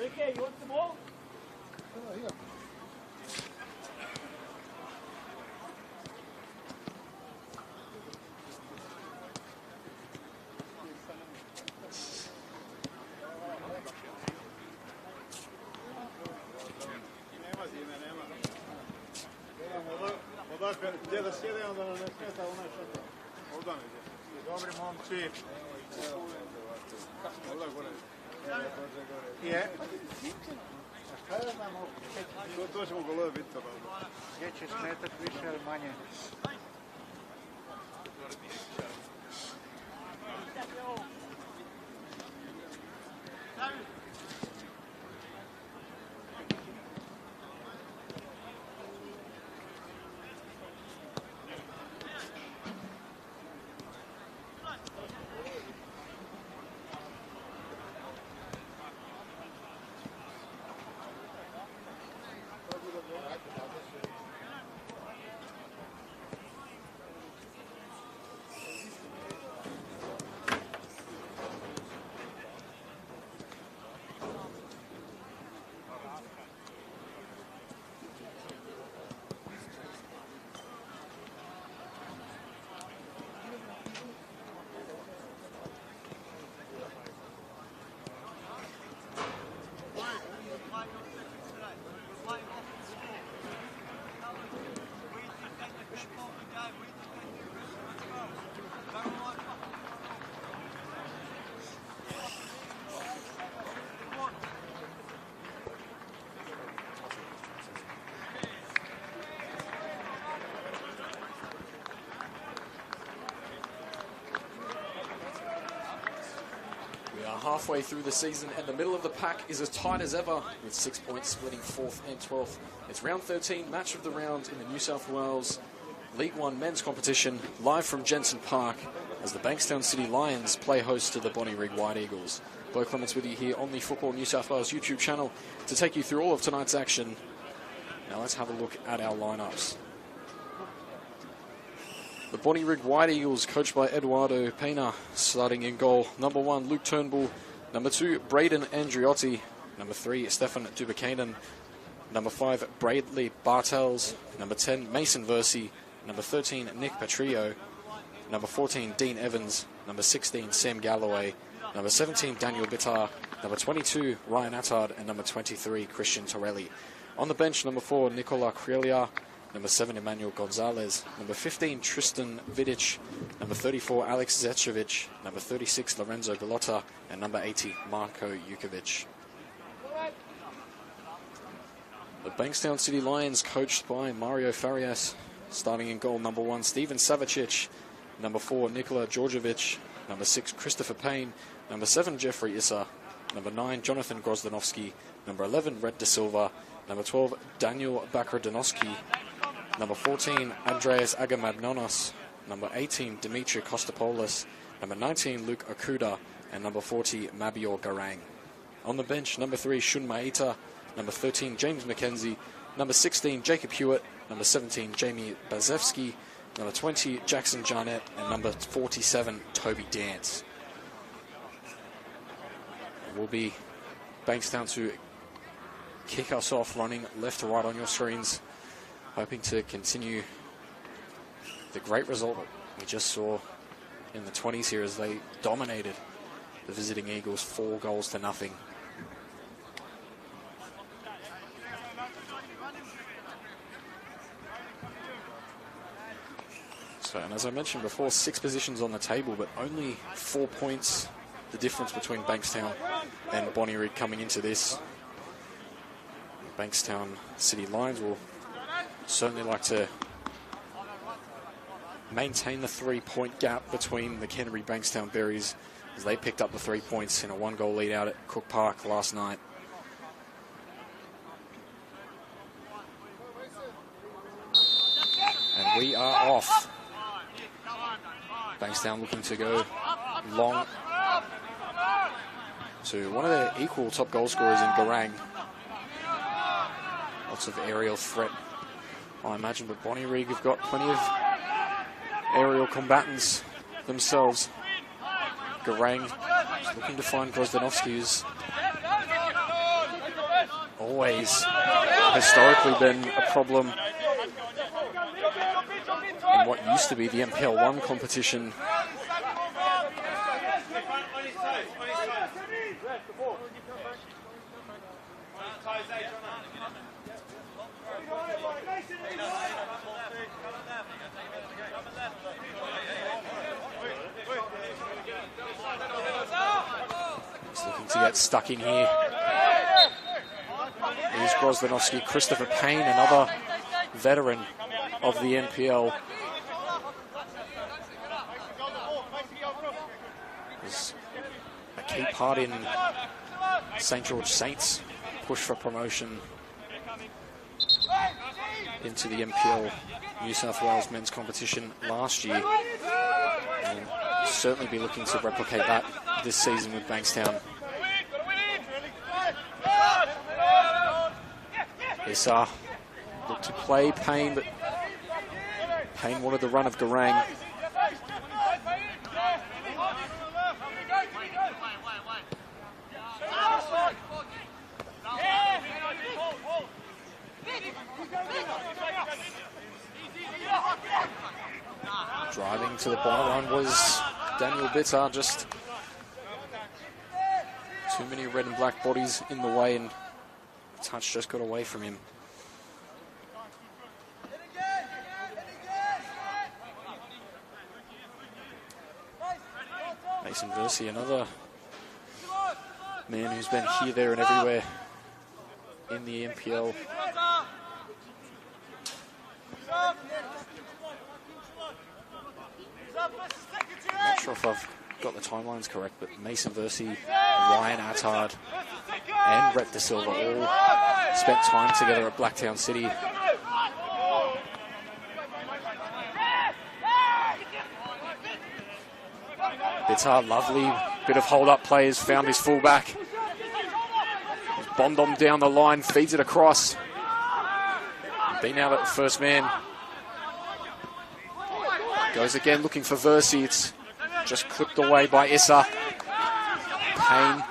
Okay, you want some more? Oh, here. Nema zime, nema. Odakle, gdje da sjede, onda nam ne smeta onaj šeto. Ovdje negdje. Dobri momci. Ovdje gore. Je. A šta je nam ovdje? To ćemo golove biti to. Gdje će smetat više ili manje? halfway through the season, and the middle of the pack is as tight as ever, with 6 points splitting 4th and 12th. It's round 13, match of the round in the New South Wales League One men's competition, live from Jensen Park, as the Bankstown City Lions play host to the Bonnyrigg White Eagles. Bo Clements with you here on the Football New South Wales YouTube channel to take you through all of tonight's action. Now let's have a look at our lineups. The Bonnyrigg White Eagles, coached by Eduardo Pena, starting in goal. Number 1, Luke Turnbull. Number 2, Braden Andriotti. Number 3, Stefan Dubakainen. Number 5, Bradley Bartels. Number 10, Mason Versey. Number 13, Nick Petrillo. Number 14, Dean Evans. Number 16, Sam Galloway. Number 17, Daniel Bittar. Number 22, Ryan Attard. And number 23, Christian Torelli. On the bench, number 4, Nicola Crelia. Number 7, Emmanuel Gonzalez. Number 15, Tristan Vidic. Number 34, Alex Zečević. Number 36, Lorenzo Bellotta. And number 80, Marko Jukovic. The Bankstown City Lions, coached by Mario Farias. Starting in goal, number 1, Steven Savicic. Number 4, Nikola Djordjevic. Number 6, Christopher Payne. Number 7, Jeffrey Issa. Number 9, Jonathan Grozdanovsky. Number 11, Red De Silva. Number 12, Daniel Bakradonowski. Number 14, Andreas Agamagnonos. Number 18, Dimitri Kostopoulos. Number 19, Luke Okuda. And number 40, Mabior Garang. On the bench, number 3, Shun Maita. Number 13, James McKenzie. Number 16, Jacob Hewitt. Number 17, Jamie Bazewski. Number 20, Jackson Jarnett. And number 47, Toby Dance. It will be Bankstown to kick us off, running left to right on your screens, hoping to continue the great result that we just saw in the 20s here as they dominated the visiting Eagles 4 goals to nothing. So, and as I mentioned before, 6 positions on the table, but only 4 points the difference between Bankstown and Bonnyrigg coming into this. Bankstown City Lions will certainly like to maintain the 3-point gap between the Canterbury Bankstown Berries, as they picked up the 3 points in a 1-goal lead out at Cook Park last night. And we are off. Bankstown looking to go long to one of their equal top goal scorers in Garang. Lots of aerial threat, I imagine, but Bonnyrigg have got plenty of aerial combatants themselves. Garang is looking to find Grozdanovsky, who's always historically been a problem in what used to be the MPL 1 competition. He's looking to get stuck in here. Here's Grozdanovsky, Christopher Payne, another veteran of the NPL. Was a key part in St George Saints' push for promotion into the NPL New South Wales men's competition last year. And we'll certainly be looking to replicate that this season with Bankstown. Issa looked to play Payne, but Payne wanted the run of Garang. Driving to the byline was Daniel Bittar, just too many red and black bodies in the way, and the touch just got away from him. Mason Versey, another man who's been here, there and everywhere in the NPL. I'm not sure if I've got the timelines correct, but Mason Versey, Ryan Attard, and Rhett De Silva all spent time together at Blacktown City. Bitar, lovely bit of hold-up plays, found his fullback. Bombed him down the line, feeds it across. Been out at the first man. Goes again looking for Versey. It's just clipped away by Issa. Payne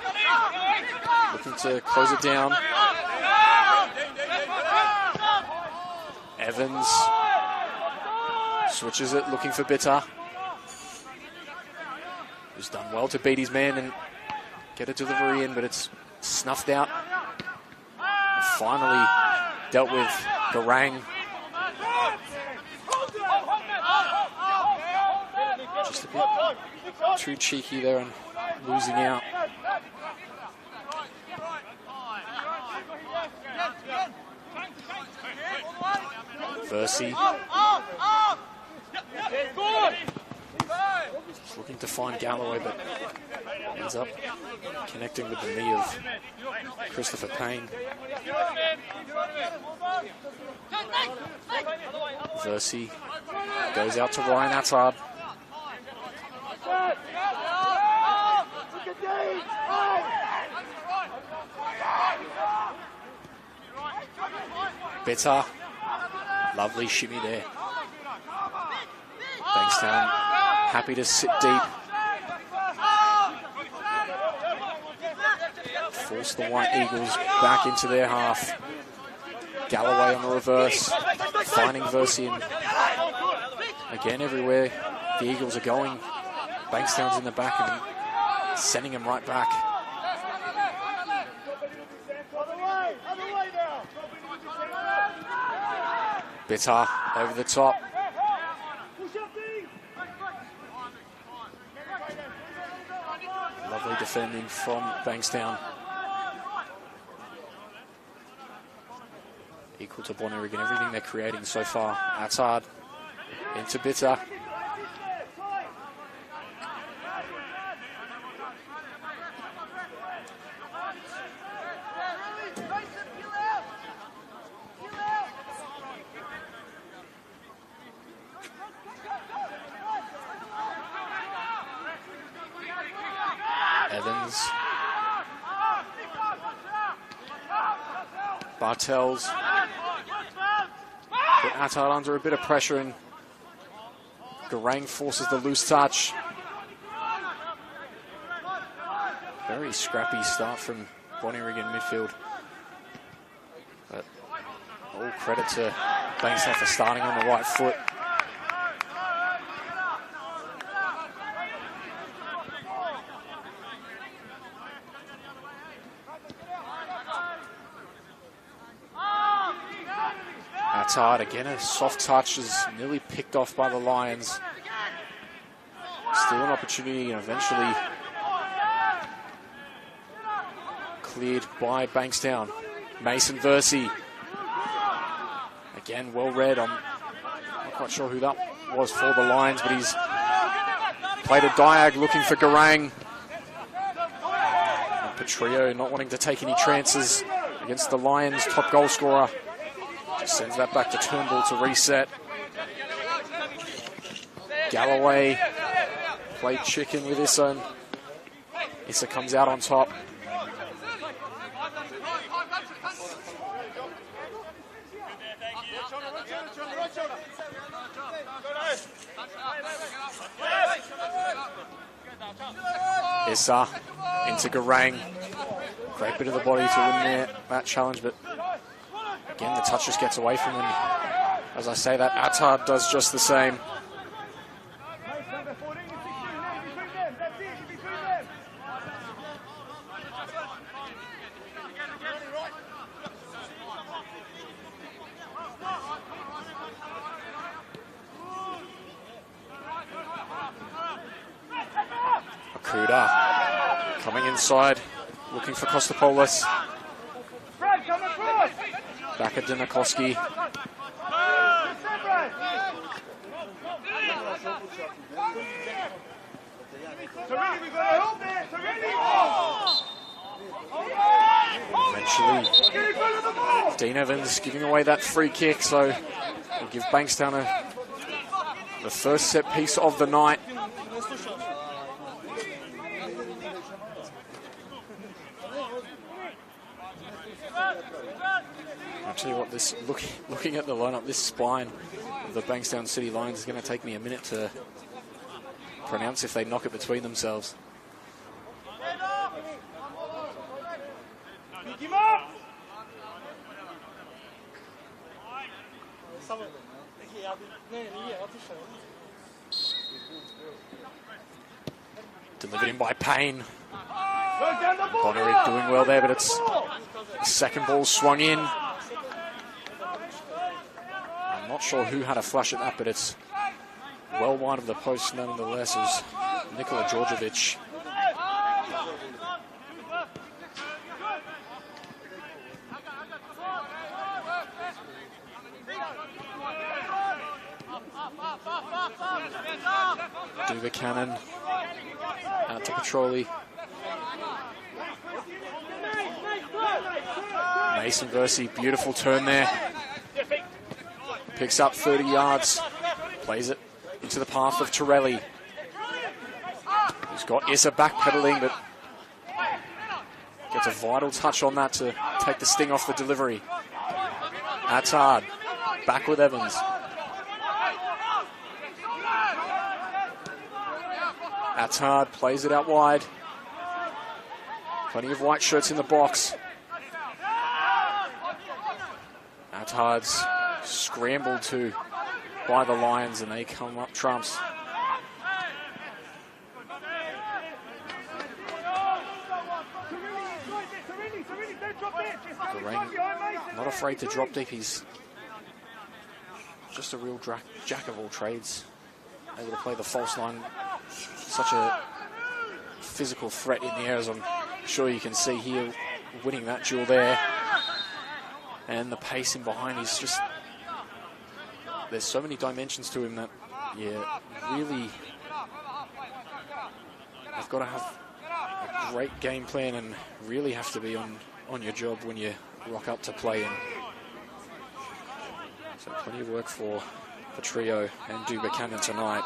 looking to close it down. Evans switches it, looking for Bitar. Who's done well to beat his man and get a delivery in, but it's snuffed out. And finally dealt with Garang. Just a bit too cheeky there and losing out. Versey. Looking to find Galloway, but ends up connecting with the knee of Christopher Payne. Versey goes out to Ryan Attard. Bitar, lovely shimmy there. Bankstown happy to sit deep. Force the White Eagles back into their half. Galloway on the reverse, finding Versey, and again everywhere the Eagles are going, Bankstown's in the back and sending him right back. Bitar over the top. Lovely defending from Bankstown. Equal to Bonnyrigg and everything they're creating so far. Attard into Bitar. Evans. Bartels. Put Attard under a bit of pressure and Garang forces the loose touch. Very scrappy start from Bonnyrigg in midfield. But all credit to Bankstown for starting on the right foot. Attard again, a soft touch is nearly picked off by the Lions. Still an opportunity and eventually cleared by Bankstown. Mason Versey. Again, well read. I'm not quite sure who that was for the Lions, but he's played a diag looking for Garang. And Petrillo not wanting to take any chances against the Lions' top goal scorer. Just sends that back to Turnbull to reset. Galloway played chicken with Issa, and Issa comes out on top. Issa into Garang. Great bit of the body to win that challenge, but again, the touch just gets away from him. As I say that, Attard does just the same. Akuda coming inside, looking for Kostopoulos. Back at Dinakoski. Eventually, Dean Evans giving away that free kick, so we'll give Bankstown the first set piece of the night. I'll tell you what, this looking at the lineup, this spine of the Bankstown City Lions is going to take me a minute to pronounce if they knock it between themselves. Delivered in by Payne. Bonnyrigg doing well there, but it's the second ball swung in. I'm not sure who had a flash at that, but it's well wide of the post nonetheless. It was Nikola Djordjevic. Buchanan out to Petroli. Mason Versey, beautiful turn there. Picks up 30 yards. Plays it into the path of Torelli. He's got Issa backpedaling, but gets a vital touch on that to take the sting off the delivery. Attard back with Evans. Attard plays it out wide. Plenty of white shirts in the box. Attard's scrambled to by the Lions, and they come up trumps. Garang, not afraid to drop deep. He's just a real jack of all trades. Able to play the false line. Such a physical threat in the air, as I'm sure you can see here, winning that duel there. And the pace in behind is just... There's so many dimensions to him that, yeah, really... You've got to have a great game plan and really have to be on your job when you rock up to play. And so plenty of work for the trio and Buchanan tonight.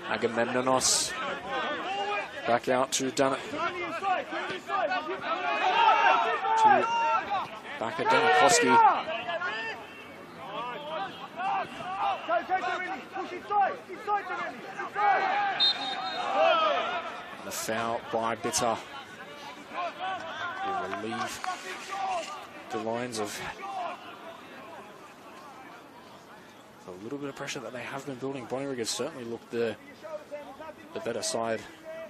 Agamemnonos back out to back at Danakoski. The foul by Bitter will relieve the Lions of a little bit of pressure that they have been building. Bonnyrigg has certainly looked the better side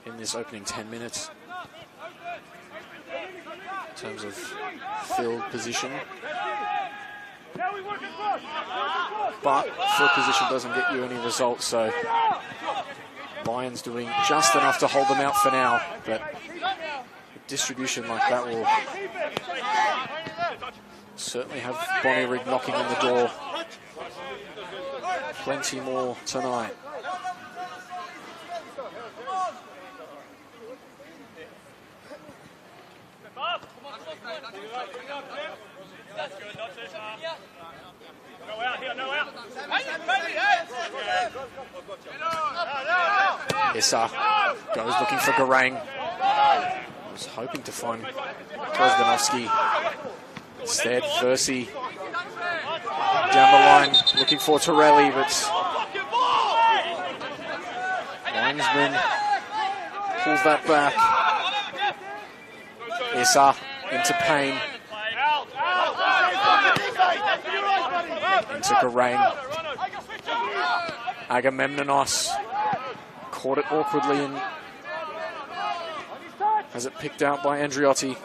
in this opening 10 minutes in terms of field position. But field position doesn't get you any results, so Lions doing just enough to hold them out for now, but distribution like that will certainly have Bonnyrigg knocking on the door. Plenty more tonight. Issa goes looking for Garang. Was hoping to find Krosdanovsky. Instead, Versey down the line looking for Torelli, but linesman pulls that back. Issa into Payne. Into Garang. Agamemnonos caught it awkwardly and has it picked out by Andriotti.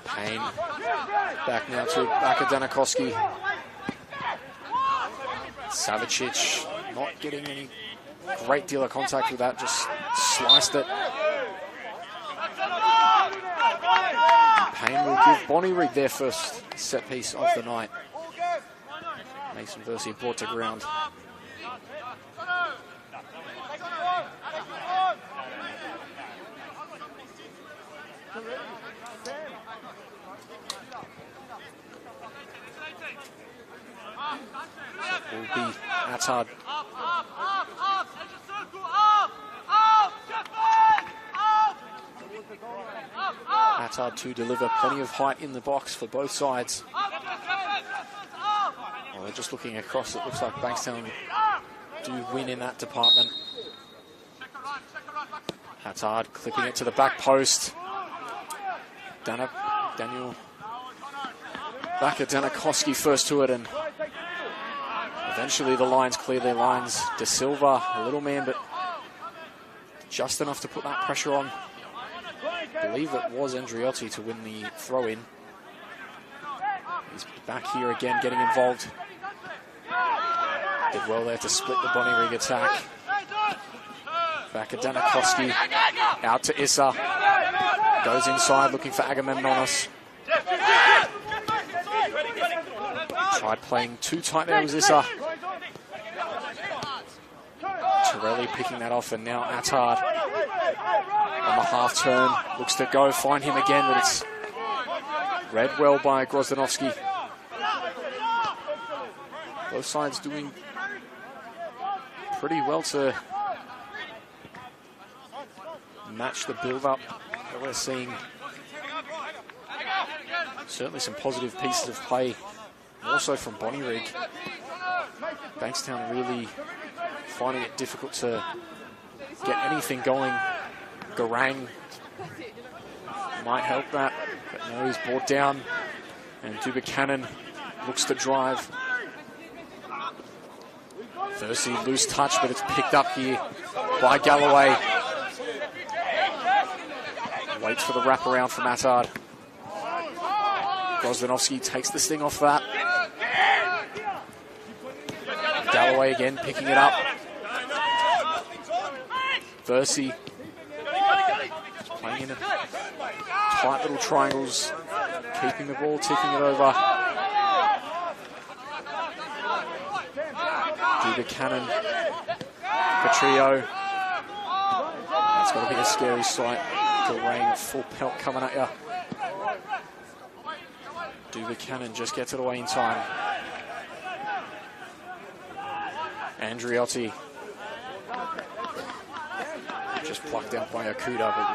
Payne back now to Danikowski. Savicic not getting any great deal of contact with that, just sliced it. Payne will give Bonnyrigg their first set piece of the night. Mason Versio brought to ground. Will be Attard. Attard to deliver plenty of height in the box for both sides. Well, they're just looking across. It looks like Bankstown do win in that department. Attard clipping it to the back post. Daniel back at Danikowski first to it, and eventually the Lions clear their lines. De Silva, a little man, but just enough to put that pressure on. I believe it was Andriotti to win the throw-in. He's back here again, getting involved. Did well there to split the Bonnyrigg attack. Back at Danikowski, out to Issa. Goes inside looking for Agamemnonis. Tried playing too tight there with Issa. Torelli picking that off, and now Attard on the half turn. Looks to go, find him again, but it's read well by Grozdanovski. Both sides doing pretty well to match the build-up that we're seeing. Certainly some positive pieces of play, more so from Bonnyrigg. Bankstown really finding it difficult to get anything going. Garang might help that, but no, he's brought down. And Dubuchanan looks to drive. Versio loose touch, but it's picked up here by Galloway. Waits for the wraparound from Attard. Grozdanovski takes the sting off that. Galloway again picking it up. Versio playing in tight little triangles, keeping the ball, ticking it over. Dubuchanan, Petrillo. That's got to be a scary sight. Garang full pelt coming at you. Dubuchanan just gets it away in time. Andriotti just plucked out by Okuda, but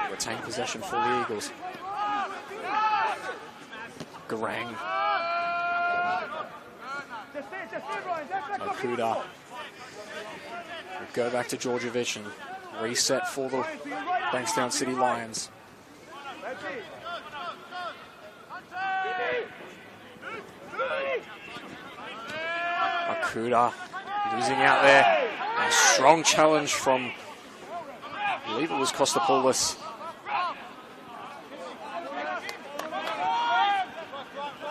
will retain possession for the Eagles. Garang. Okuda will go back to Georgievich and reset for the Bankstown City Lions. Okuda losing out there. A strong challenge from, I believe it was Kostopoulos.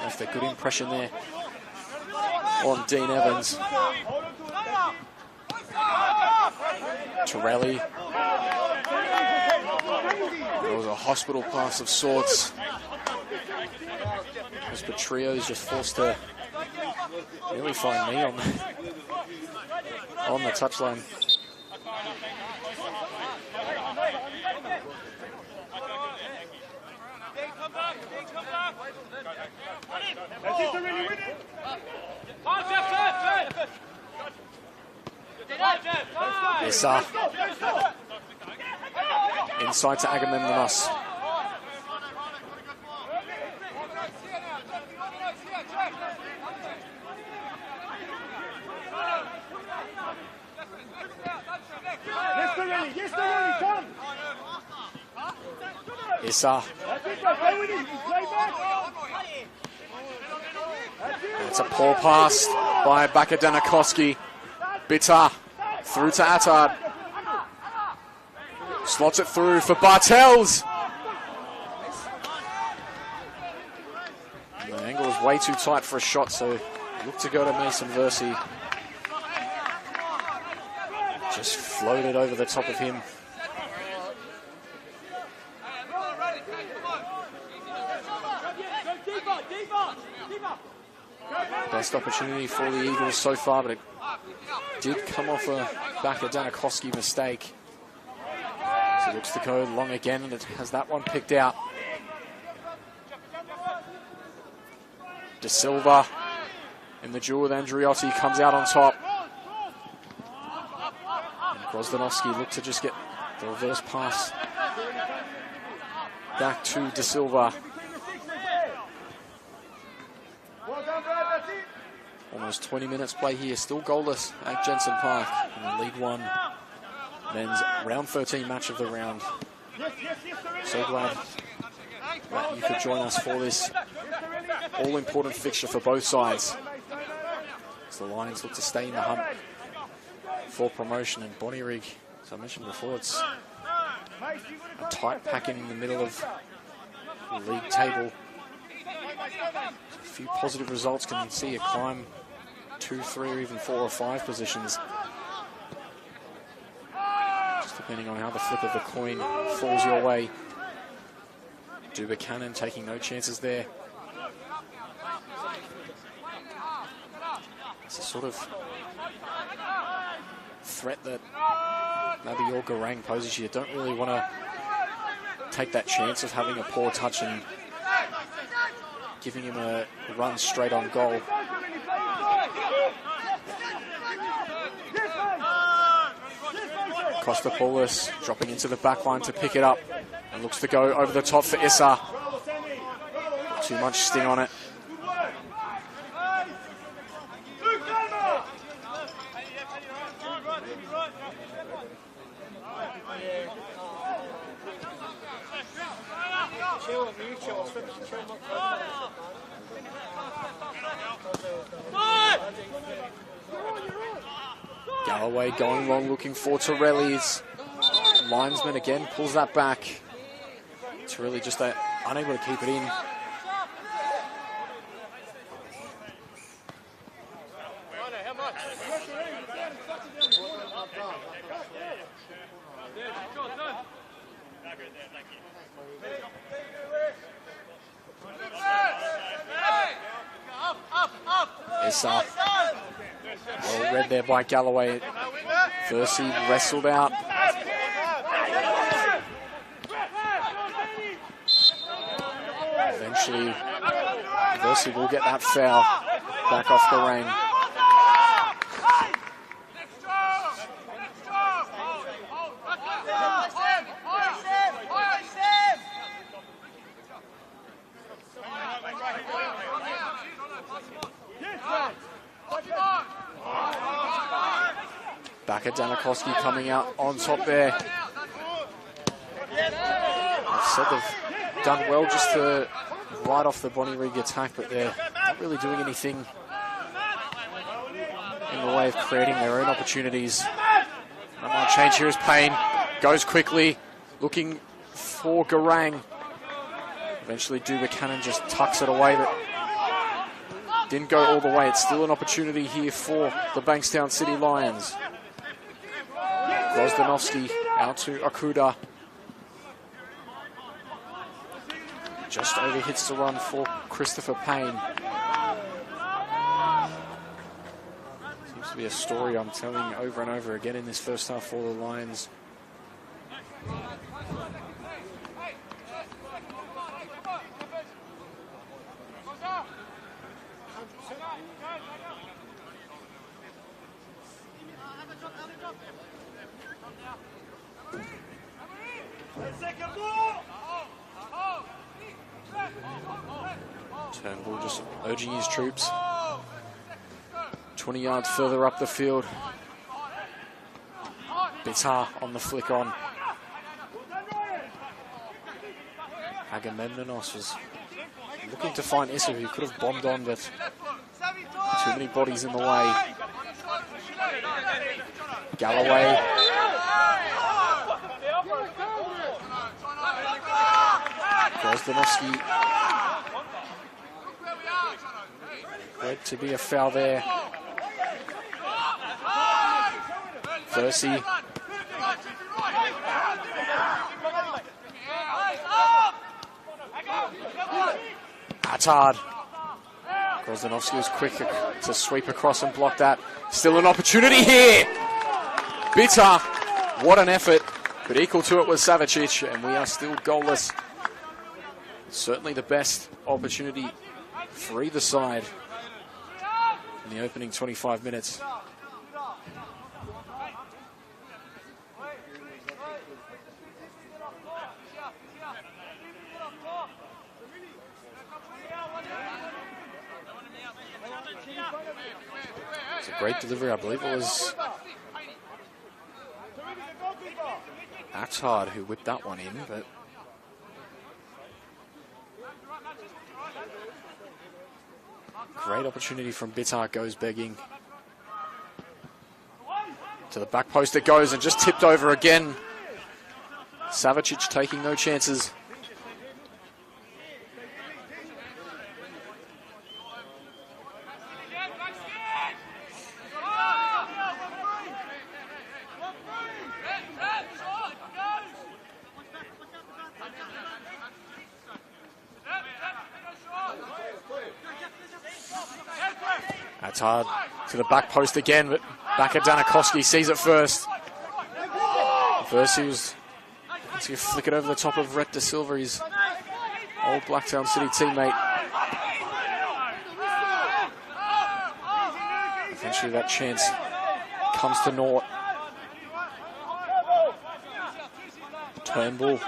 Left a good impression there on Dean Evans. Torelli. There was a hospital pass of sorts. As Petrillo is just forced to really find me on the touchline. Issa. Inside to Agamemnonis. Issa. It's a poor pass by Danikowski. Bitter Through to Attard. Slots it through for Bartels. And the angle is way too tight for a shot, so look to go to Mason Versey. Just floated over the top of him. Best opportunity for the Eagles so far, but it did come off a back of Danikowski mistake. So it looks to go long again, and it has that one picked out. De Silva in the duel with Andriotti comes out on top. And Grozdanovski looked to just get the reverse pass back to De Silva. Almost 20 minutes play here, still goalless at Jensen Park in the League One men's round 13 match of the round. So glad that you could join us for this all-important fixture for both sides. As the Lions look to stay in the hunt for promotion, and Bonnyrigg, as I mentioned before, it's a tight pack in the middle of the league table. A few positive results can see a climb 2, 3, or even 4 or 5 positions, just depending on how the flip of the coin falls your way. Buchanan taking no chances there. It's a sort of threat that Nabil Garang poses. You don't really want to take that chance of having a poor touch and giving him a run straight on goal. Kostopoulos dropping into the back line to pick it up and looks to go over the top for Issa. Too much sting on it. Galloway going long, looking for Torelli's. Linesman again pulls that back. Torelli just unable to keep it in. Issa. Well read there by Galloway. Versey wrestled out. Eventually, Versey will get that foul back off the ring. Back at Danikowski coming out on top there. I've said they've done well just to ride off the Bonnyrigg attack, but they're not really doing anything in the way of creating their own opportunities. That might change here as Payne goes quickly, looking for Garang. Eventually Buchanan just tucks it away, but didn't go all the way. It's still an opportunity here for the Bankstown City Lions. Grozdanovski out to Okuda. Just overhits the run for Christopher Payne. Seems to be a story I'm telling over and over again in this first half for the Lions. Turnbull just urging his troops 20 yards further up the field. Bitar on the flick on. Agamemnonos was looking to find Issa, who could have bombed on, but too many bodies in the way. Galloway. Grozdanovsky. Read to be a foul there. Versi. Attard. Grozdanovsky was quick to sweep across and block that. Still an opportunity here. Bitter. What an effort. But equal to it was Savicic, and we are still goalless. Certainly the best opportunity for either side in the opening 25 minutes. It's a great delivery. I believe it was Attard who whipped that one in, but great opportunity from Bitter, goes begging. To the back post it goes and just tipped over again. Savicic taking no chances. Attard to the back post again, but back at Danakoski, sees it first. Versi was to flick it over the top of Rhett De Silva, his old Blacktown City teammate. Eventually that chance comes to naught. Turnbull.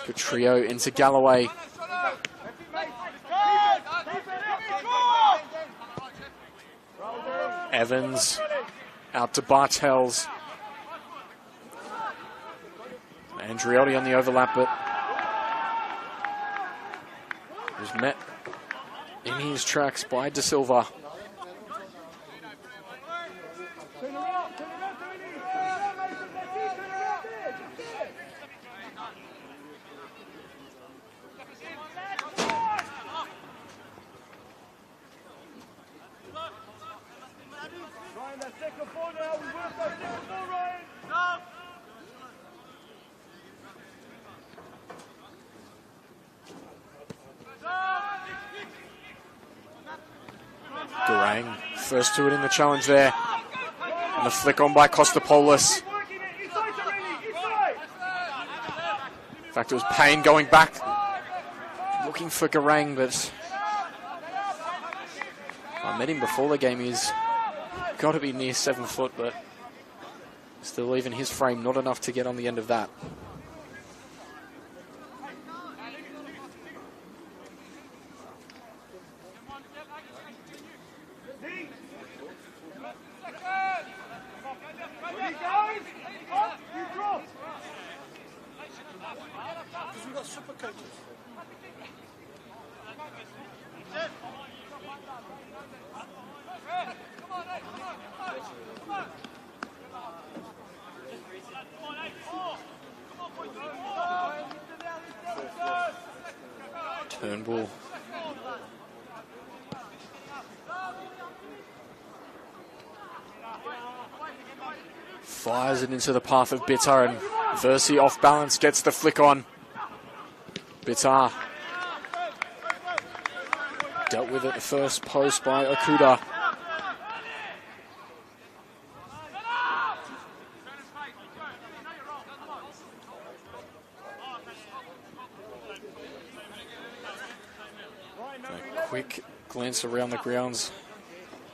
Good trio into Galloway. Evans out to Bartels. Andriotti on the overlap, but was met in his tracks by De Silva. Garang, first to it in the challenge there. And the flick on by Kostopoulos. In fact, it was Payne going back, looking for Garang, but I met him before the game. He's got to be near 7 foot, but still even his frame, not enough to get on the end of that. Turnbull. Fires it into the path of Bitter, and Versi off balance gets the flick on. Bitter dealt with at the first post by Okuda. A quick glance around the grounds.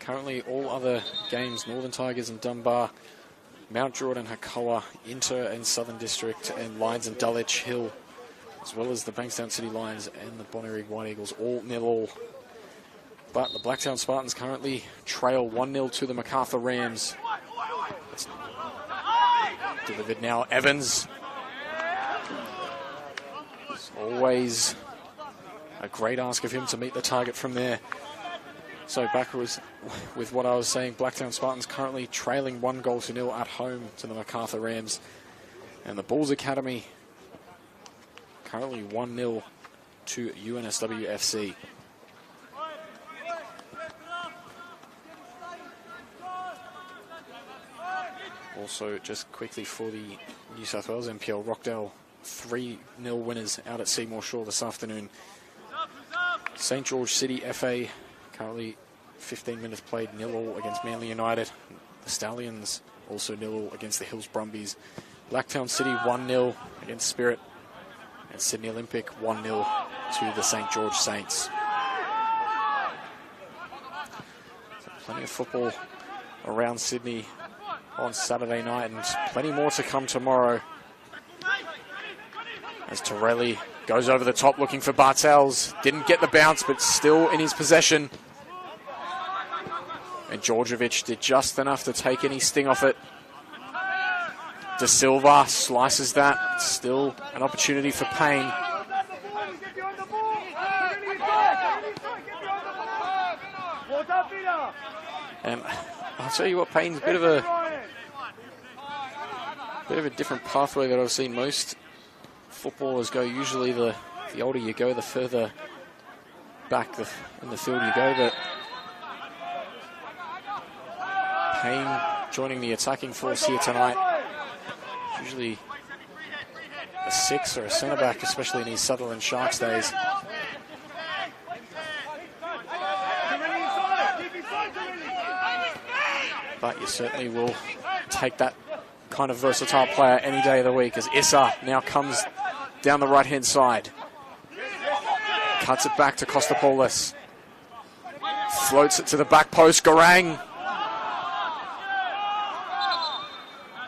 Currently all other games, Northern Tigers and Dunbar, Mount Jordan, Hakoah, Inter and Southern District, and Lions and Dulwich Hill, as well as the Bankstown City Lions and the Bonnyrigg White Eagles, all 0-0. But the Blacktown Spartans currently trail 1-0 to the MacArthur Rams. It's delivered now, Evans. It's always a great ask of him to meet the target from there. So backwards with what I was saying, Blacktown Spartans currently trailing 1-0 at home to the MacArthur Rams. And the Bulls Academy currently 1-0 to UNSW FC. Also, just quickly for the New South Wales NPL, Rockdale 3-0 winners out at Seymour Shore this afternoon. St George City FA currently 15 minutes played, 0-0 against Manly United. The Stallions also 0-0 against the Hills Brumbies. Blacktown City 1-0 against Spirit. And Sydney Olympic 1-0 to the St George Saints. So plenty of football around Sydney on Saturday night, and plenty more to come tomorrow. As Torelli goes over the top looking for Bartels. Didn't get the bounce, but still in his possession. And Djordjevic did just enough to take any sting off it. De Silva slices that. Still an opportunity for Payne. And I'll tell you what, Payne's a bit of a different pathway that I've seen most footballers go. Usually the older you go, the further back in the field you go. But Payne joining the attacking force here tonight. Usually a 6 or a centre-back, especially in his Sutherland Sharks days. But you certainly will take that kind of versatile player any day of the week, as Issa now comes down the right-hand side. Cuts it back to Kostopoulos. Floats it to the back post, Garang.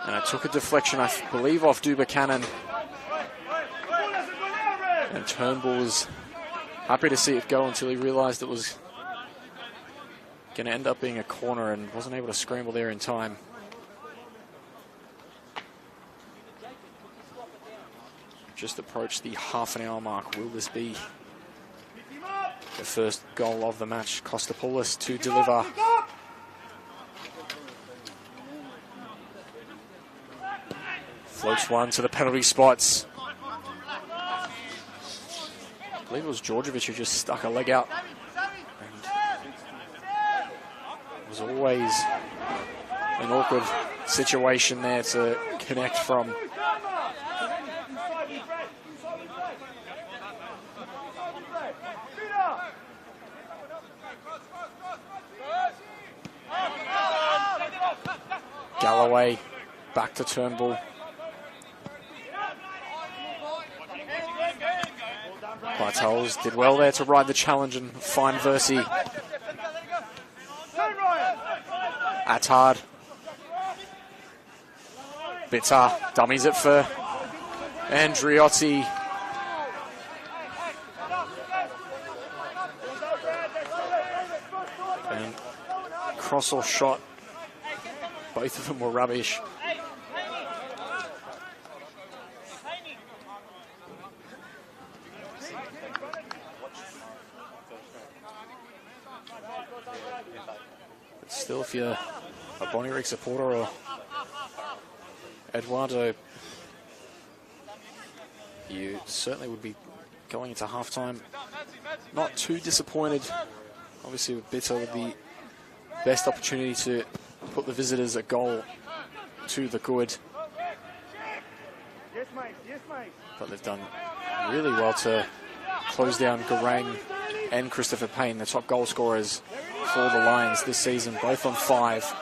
And it took a deflection, I believe, off Dubuchanan. And Turnbull was happy to see it go until he realised it was going to end up being a corner and wasn't able to scramble there in time. Just approached the half-an-hour mark. Will this be the first goal of the match? Kostopoulos to deliver. Floats one to the penalty spots. I believe it was Djordjevic who just stuck a leg out. And it was always an awkward situation there to connect from. Galloway back to Turnbull. Bartels did well there to ride the challenge and find Versi. Attard. Bitter dummies it for Andriotti. And cross or shot. Both of them were rubbish. But still, if you're a Bonnyrigg supporter or Eduardo, you certainly would be going into halftime not too disappointed. Obviously, with Bitter with the best opportunity to put the visitors a goal to the good. But they've done really well to close down Garang and Christopher Payne, the top goal scorers for the Lions this season, both on 5.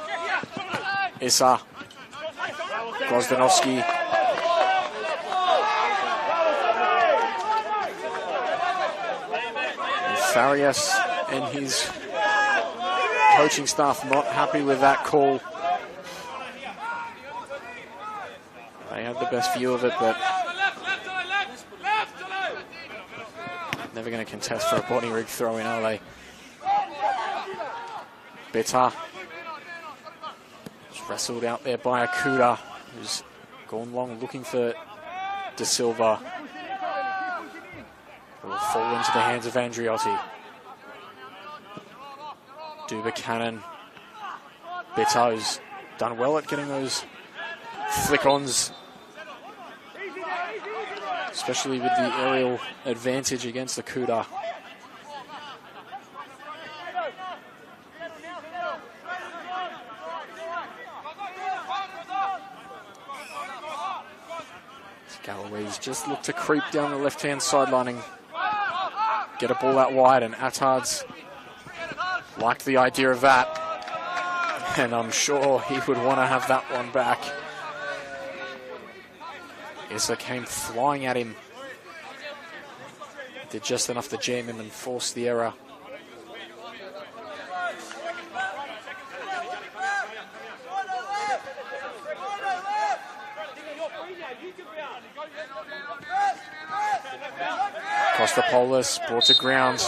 Issa, Grozdanovsky. And Farias and his coaching staff not happy with that call. They had the best view of it, but never going to contest for a Bonnyrigg throw-in, are they? Bitter. Just wrestled out there by Akuda, who's gone long looking for De Silva. It will fall into the hands of Andriotti. Buchanan. Beto's done well at getting those flick-ons, especially with the aerial advantage against the Kuda. Galloway's just looked to creep down the left-hand sideline and get a ball out wide, and Attard's liked the idea of that. And I'm sure he would want to have that one back. Issa came flying at him. Did just enough to jam him and force the error. Costapolis brought to ground.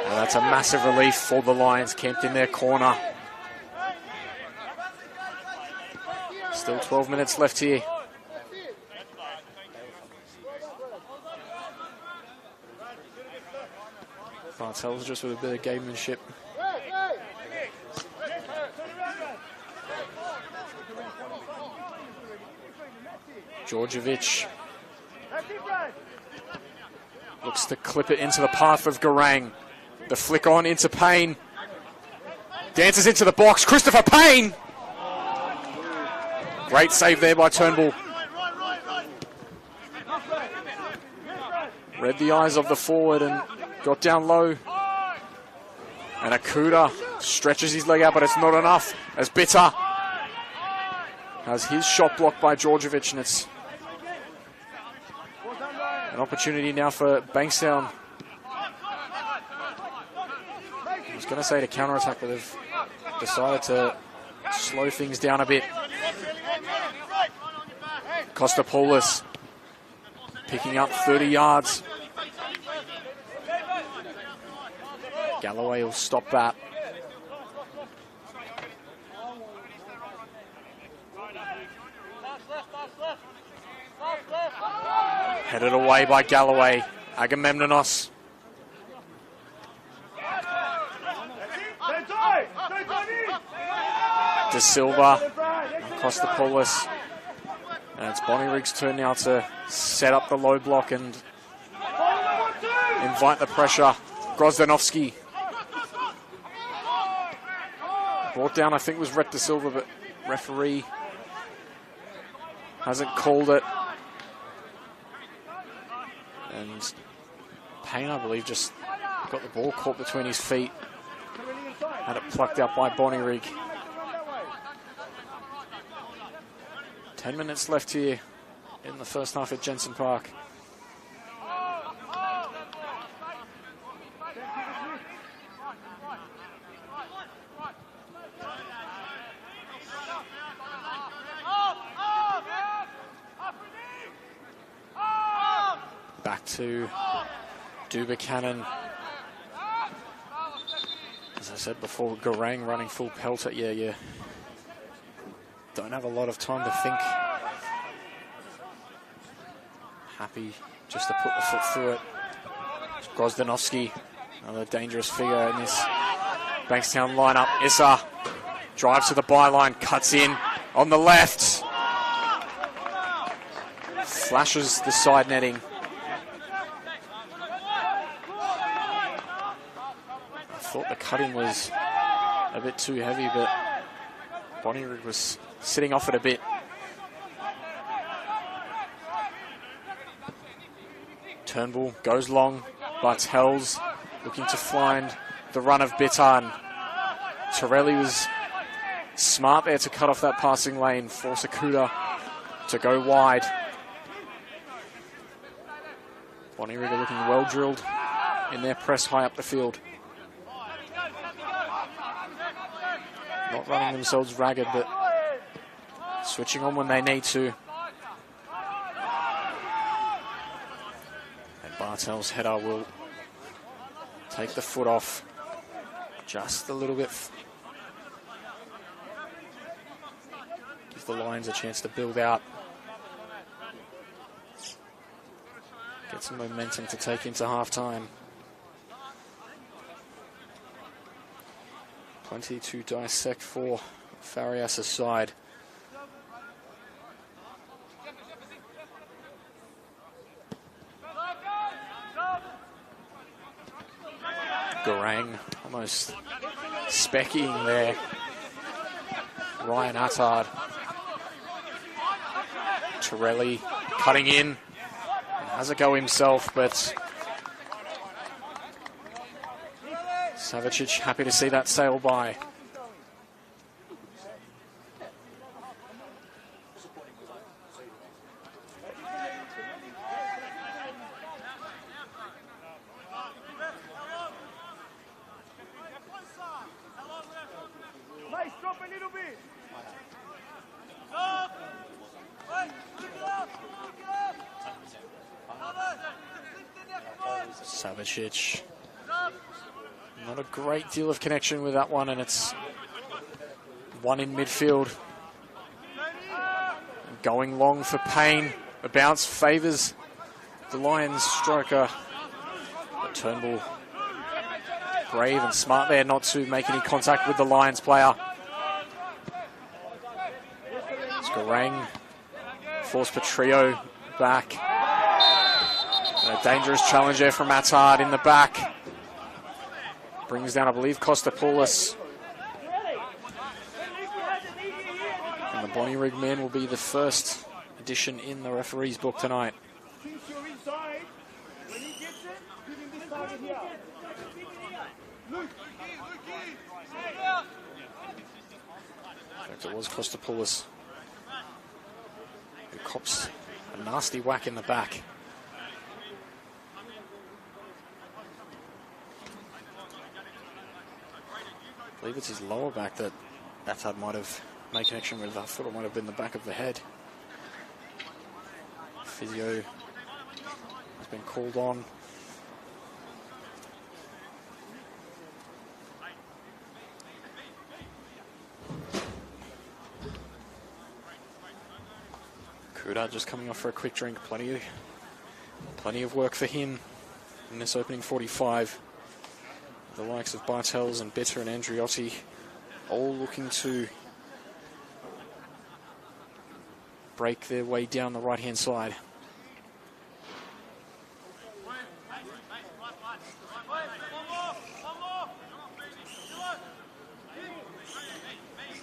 And that's a massive relief for the Lions, camped in their corner. Still 12 minutes left here. Bartels just with a bit of gamemanship. Djordjevic looks to clip it into the path of Garang. The flick on into Payne. Dances into the box. Christopher Payne! Great save there by Turnbull. Read the eyes of the forward and got down low. And Akuda stretches his leg out, but it's not enough. As Bitter has his shot blocked by Djordjevic, and it's an opportunity now for Bankstown. I was going to say to counter-attack, but they've decided to slow things down a bit. Kostopoulos picking up 30 yards. Galloway will stop that. Headed away by Galloway. Agamemnonos. De Silva. Kostopoulos. And it's Bonnyrigg's turn now to set up the low block and invite the pressure. Grozdanovsky. Brought down, I think, was Rhett De Silva, but referee hasn't called it. And Payne, I believe, just got the ball caught between his feet. Had it plucked out by Bonnyrigg. 10 minutes left here in the first half at Jensen Park. Back to Buchanan. As I said before, Garang running full pelt at you. Don't have a lot of time to think. Happy just to put the foot through it. Grozdanovsky, another dangerous figure in this Bankstown lineup. Issa drives to the byline, cuts in on the left. Flashes the side netting. I thought the cutting was a bit too heavy, but Bonnyrigg was sitting off it a bit. Turnbull goes long. Bartels looking to find the run of Bitan. Torelli was smart there to cut off that passing lane. Force Akuda to go wide. Bonnyrigg looking well drilled in their press high up the field. Not running themselves ragged, but switching on when they need to. And Bartel's header will take the foot off just a little bit. Give the Lions a chance to build out. Get some momentum to take into half-time. Plenty to dissect for Farias' side. Garang almost specking there. Ryan Attard. Torelli cutting in. Has a go himself, but Savicic happy to see that sail by. Nice, drop a little bit. Savicic. Not a great deal of connection with that one, and it's one in midfield. Going long for Payne. A bounce favours the Lions striker. But Turnbull, brave and smart there not to make any contact with the Lions player. Garang forced Petrillo back. And a dangerous challenge there from Attard in the back. Brings down, I believe, Kostopoulos. And the Bonnyrigg men will be the first addition in the referee's book tonight. Since you're inside, when he gets it, give him this target here. Look. In fact, it was Kostopoulos who cops a nasty whack in the back. I believe it's his lower back that Attard might have made connection with. I thought it might have been the back of the head. Physio has been called on. Kuda just coming off for a quick drink. Plenty of work for him in this opening 45. The likes of Bartels and Bitter and Andriotti all looking to break their way down the right-hand side.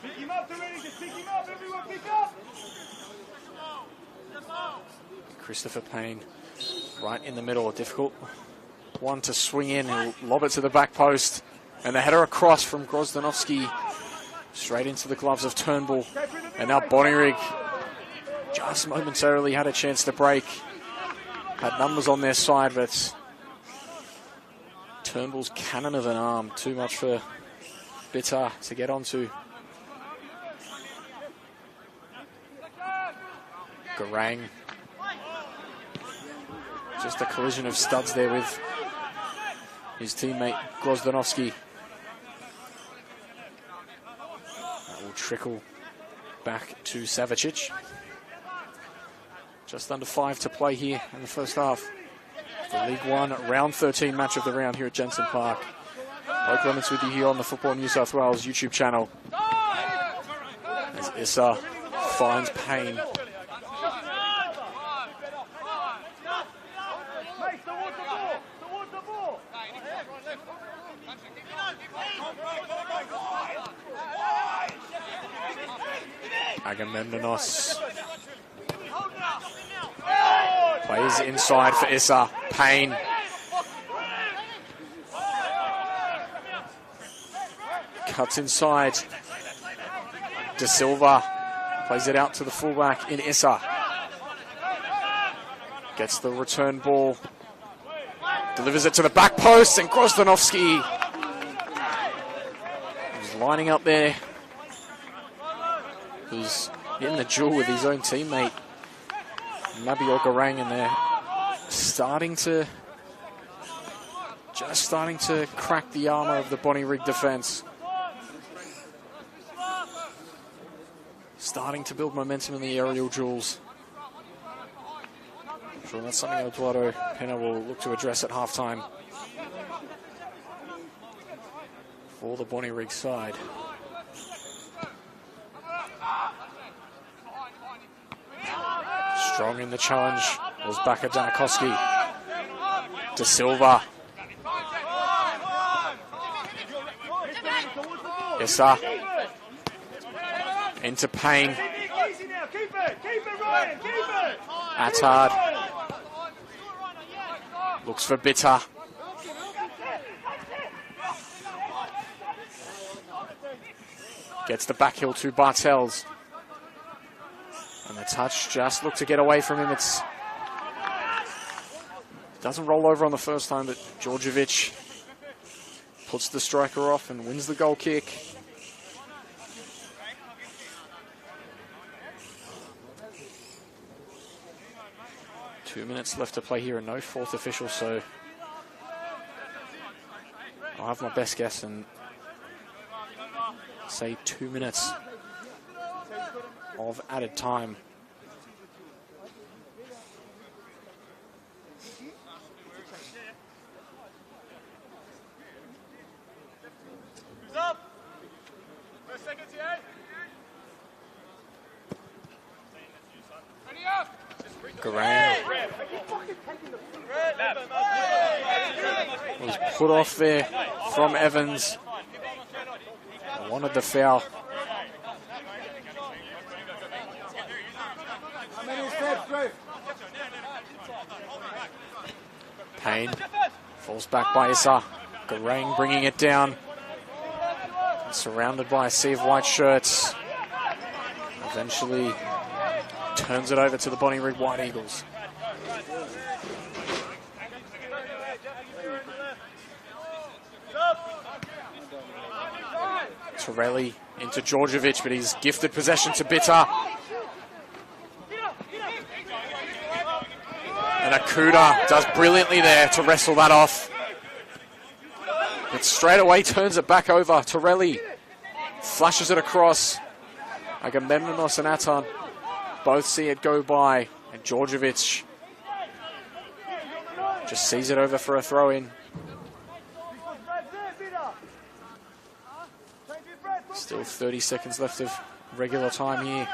Pick him up, Torelli, just pick him up, everyone pick up! Christopher Payne right in the middle, a difficult one to swing in. He'll lob it to the back post. And the header across from Grozdanovsky straight into the gloves of Turnbull. And now Bonnyrigg just momentarily had a chance to break. Had numbers on their side, but Turnbull's cannon of an arm, too much for Bitter to get onto. Garang. Just a collision of studs there with his teammate Grozdanovsky. That will trickle back to Savicic. Just under 5 to play here in the first half. The League One round 13 match of the round here at Jensen Park. Bo Clements with you here on the Football New South Wales YouTube channel. As Issa finds Payne. Agamemnonos plays inside for Issa. Payne. Cuts inside. De Silva plays it out to the fullback in Issa. Gets the return ball. Delivers it to the back post, and Grozdanovsky is lining up there. Who's in the duel with his own teammate, Mabior Garang, and they're just starting to crack the armour of the Bonnyrigg defence. Starting to build momentum in the aerial duels. I'm sure that's something Eduardo Pena will look to address at halftime. for the Bonnyrigg side. Strong in the challenge was Baka Danakowski. De Silva. Issa. Into Payne. Attard. Looks for Bitter. Gets the back heel to Bartels. And the touch just looked to get away from him. It doesn't roll over on the first time, but Djordjevic puts the striker off and wins the goal kick. Two minutes left to play here and no fourth official, so I'll have my best guess and say 2 minutes of added time. Garang was put off there from Evans. Wanted the foul. Payne falls back by Issa. Garang bringing it down. Surrounded by a sea of white shirts. Eventually turns it over to the Bonnyrigg White Eagles. Torelli into Djordjevic, but he's gifted possession to Bitter. And Akuda does brilliantly there to wrestle that off. But straight away turns it back over. Torelli flashes it across. Agamemnonos and Atan both see it go by. And Djordjevic just sees it over for a throw-in. Still 30 seconds left of regular time here.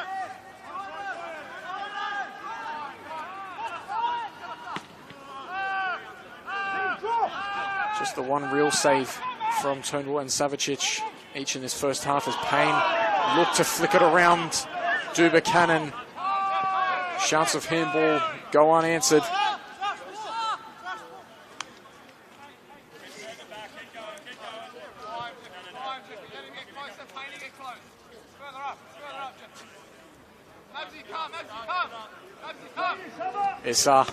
Just the one real save from Turnbull and Savicic, each in this first half, as Payne looked to flick it around. Dubuchanan. Shouts of handball go unanswered. Issa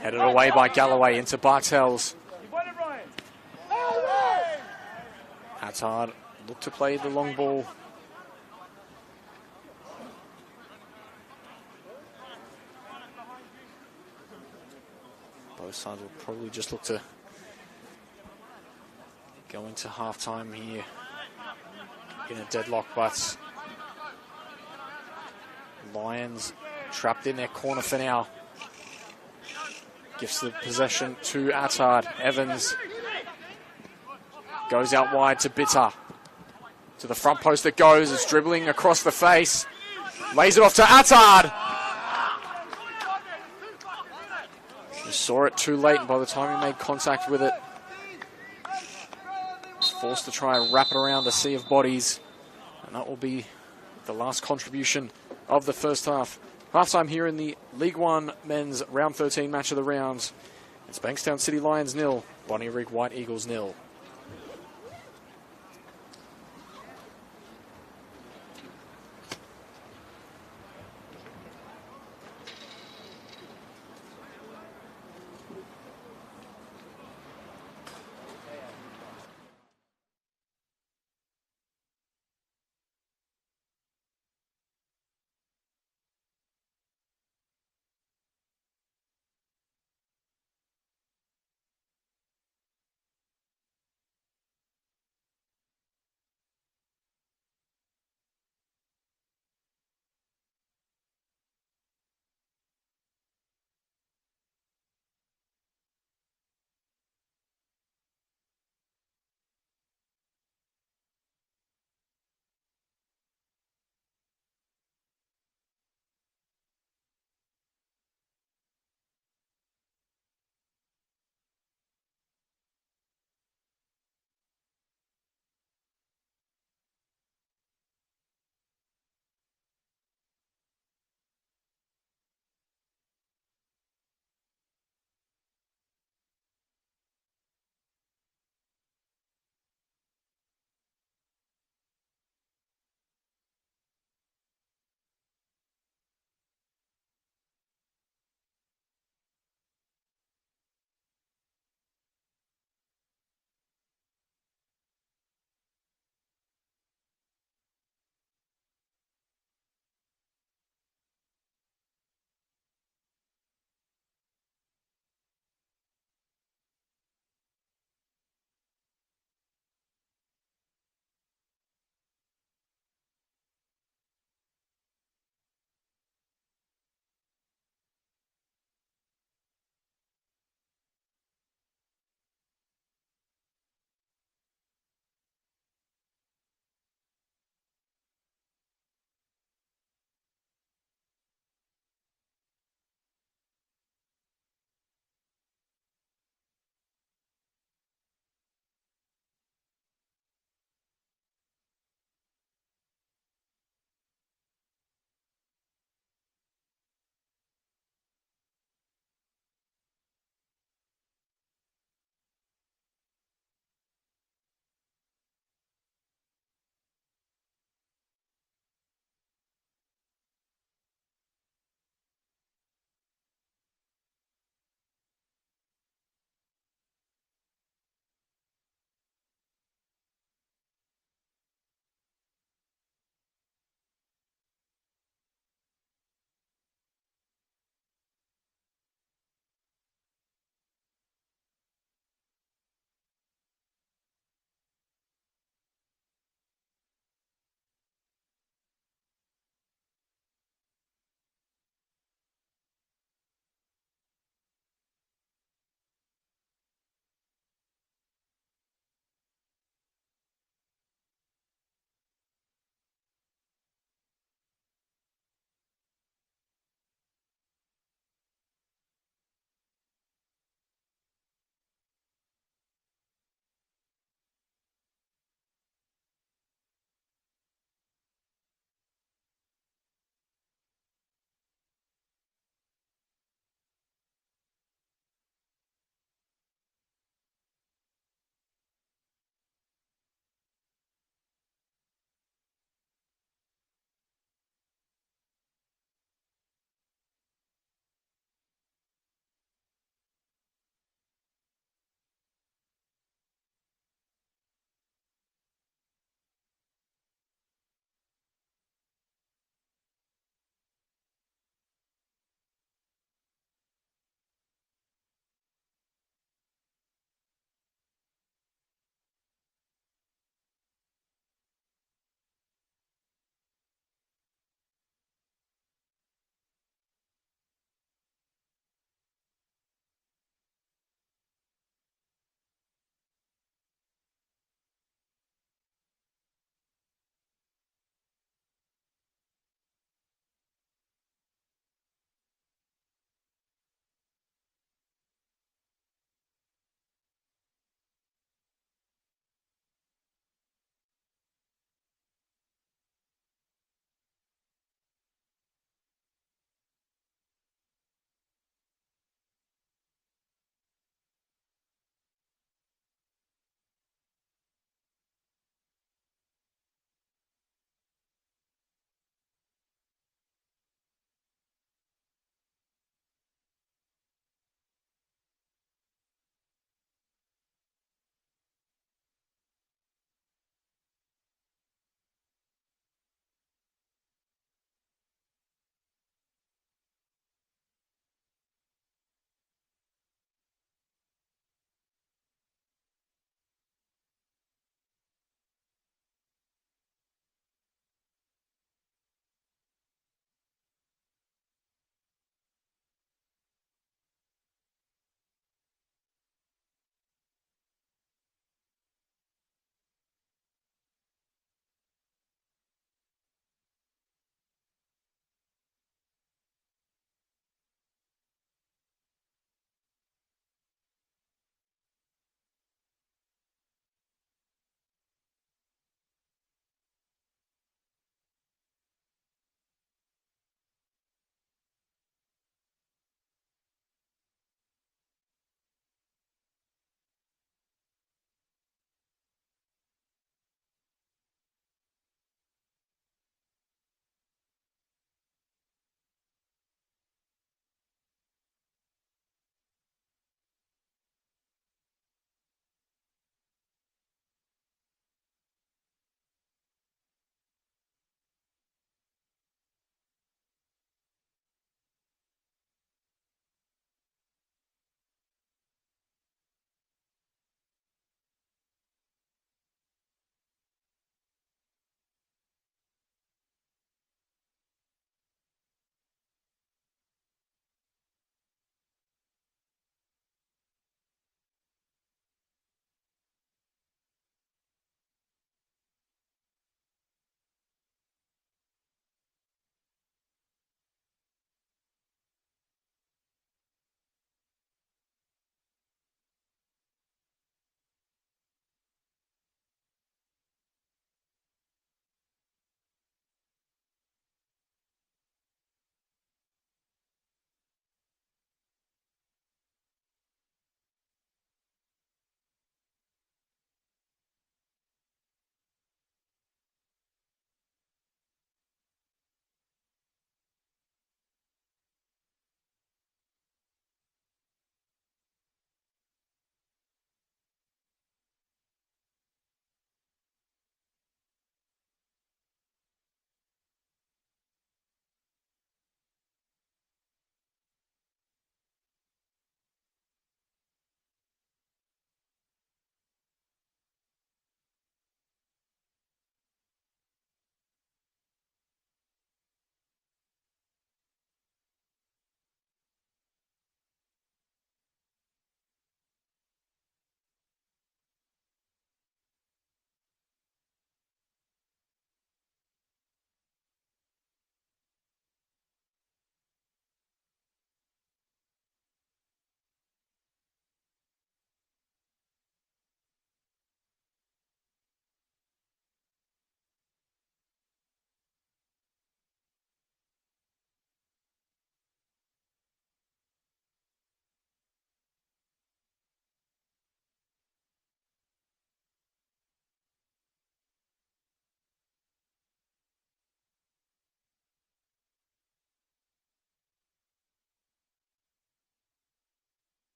headed away by Galloway into Bartels. Attard looked to play the long ball. Both sides will probably just look to go into half-time here in a deadlock, but Lions trapped in their corner for now. Gives the possession to Attard. Evans goes out wide to Bitter. To the front post it goes. It's dribbling across the face. Lays it off to Attard. He saw it too late, and by the time he made contact with it, was forced to try and wrap it around a sea of bodies. And that will be the last contribution of the first half. Halftime here in the League One Men's Round 13 match of the rounds. It's Bankstown City Lions 0, Bonnyrigg White Eagles 0.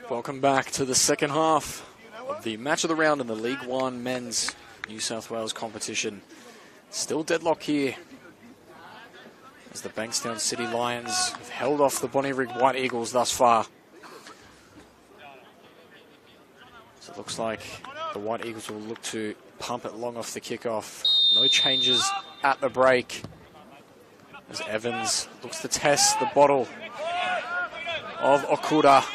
Welcome back to the second half of the match of the round in the League One Men's New South Wales competition. Still deadlock here as the Bankstown City Lions have held off the Bonnyrigg White Eagles thus far. So it looks like the White Eagles will look to pump it long off the kickoff. No changes at the break as Evans looks to test the bottle of Okuda.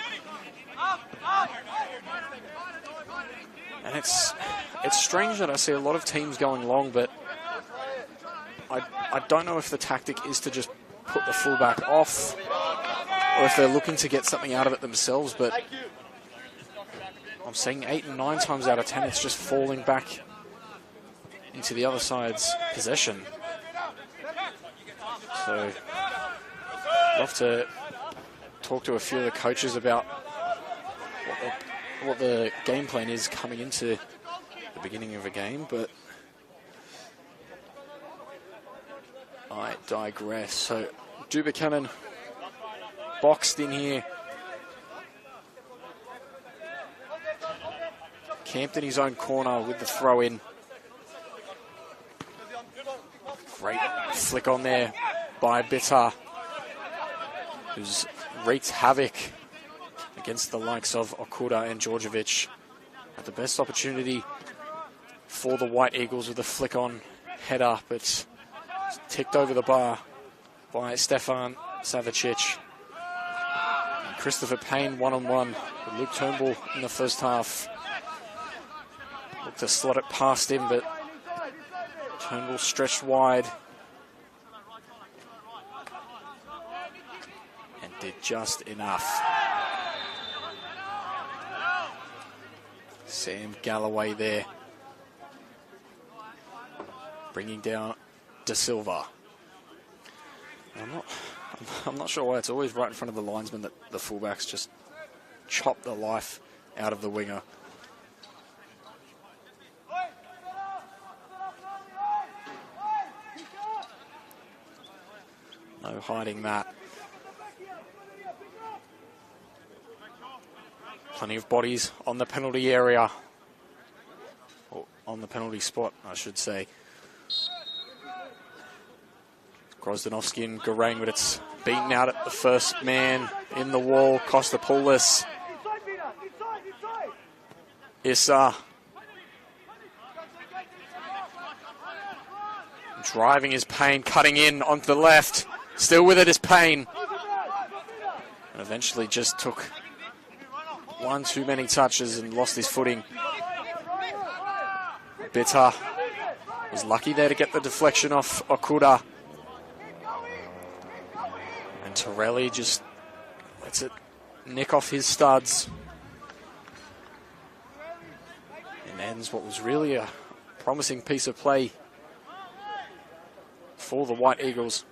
And it's strange that I see a lot of teams going long, but I don't know if the tactic is to just put the fullback off or if they're looking to get something out of it themselves, but I'm seeing 8 and 9 times out of 10 it's just falling back into the other side's possession. So I'd love to talk to a few of the coaches about what the game plan is coming into the beginning of a game, but I digress. So Buchanan boxed in here. Camped in his own corner with the throw in. Great flick on there by Bitter, who's wreaked havoc against the likes of Okuda and Djordjevic. Had the best opportunity for the White Eagles with a flick on header, but ticked over the bar by Stefan Savicic. And Christopher Payne one-on-one with Luke Turnbull in the first half. Looked to slot it past him, but Turnbull stretched wide and did just enough. Sam Galloway there, bringing down De Silva. I'm not sure why it's always right in front of the linesman that the fullbacks just chop the life out of the winger. No hiding that. Plenty of bodies on the penalty area. Or on the penalty spot, I should say. Grozdanovsky and Garang, but it's beaten out at the first man in the wall. Kostopoulos. Issa. Driving his Payne, cutting in onto the left. Still with it is Payne. And eventually just took one too many touches and lost his footing. Bitter was lucky there to get the deflection off Okuda. And Torelli just lets it nick off his studs. And ends what was really a promising piece of play for the White Eagles.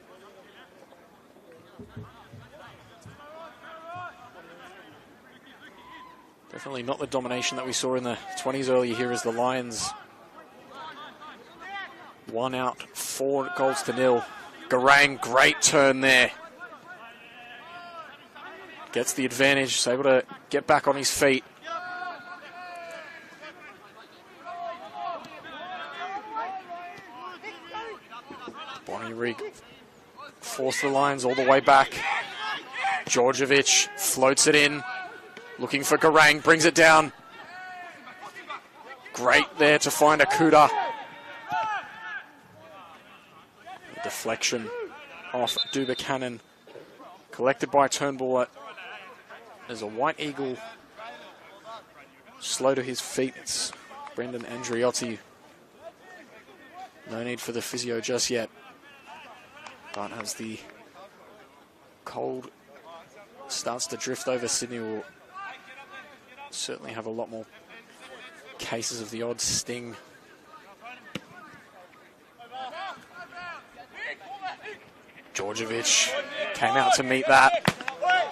Definitely not the domination that we saw in the 20s earlier here as the Lions won out 4-0. Garang, great turn there. Gets the advantage, is able to get back on his feet. Bonnyrigg force the Lions all the way back. Djordjevic floats it in. Looking for Garang, brings it down. Great there to find Okuda. The deflection off Buchanan. Collected by Turnbull. There's a White Eagle slow to his feet. It's Brendan Andriotti. No need for the physio just yet. But as the cold starts to drift over Sydney, we'll certainly have a lot more cases of the odd sting. Djordjevic came out to meet that.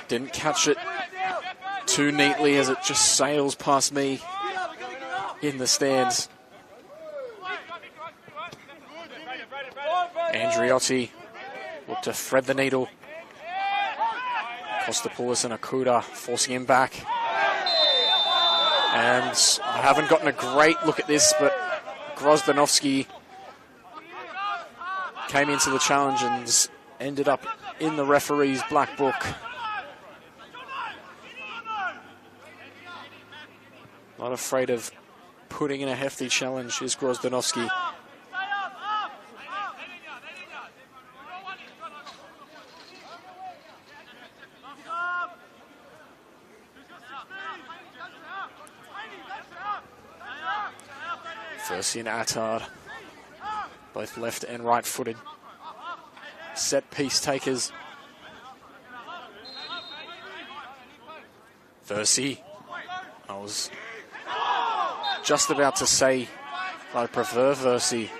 Didn't catch it too neatly as it just sails past me in the stands. Andriotti looked to thread the needle. Kostopoulos and Akuda forcing him back. And I haven't gotten a great look at this, but Grozdanovsky came into the challenge and ended up in the referee's black book. Not afraid of putting in a hefty challenge is Grozdanovsky. Versi and Attard, both left and right footed set piece takers. Versi, I was just about to say I prefer Versi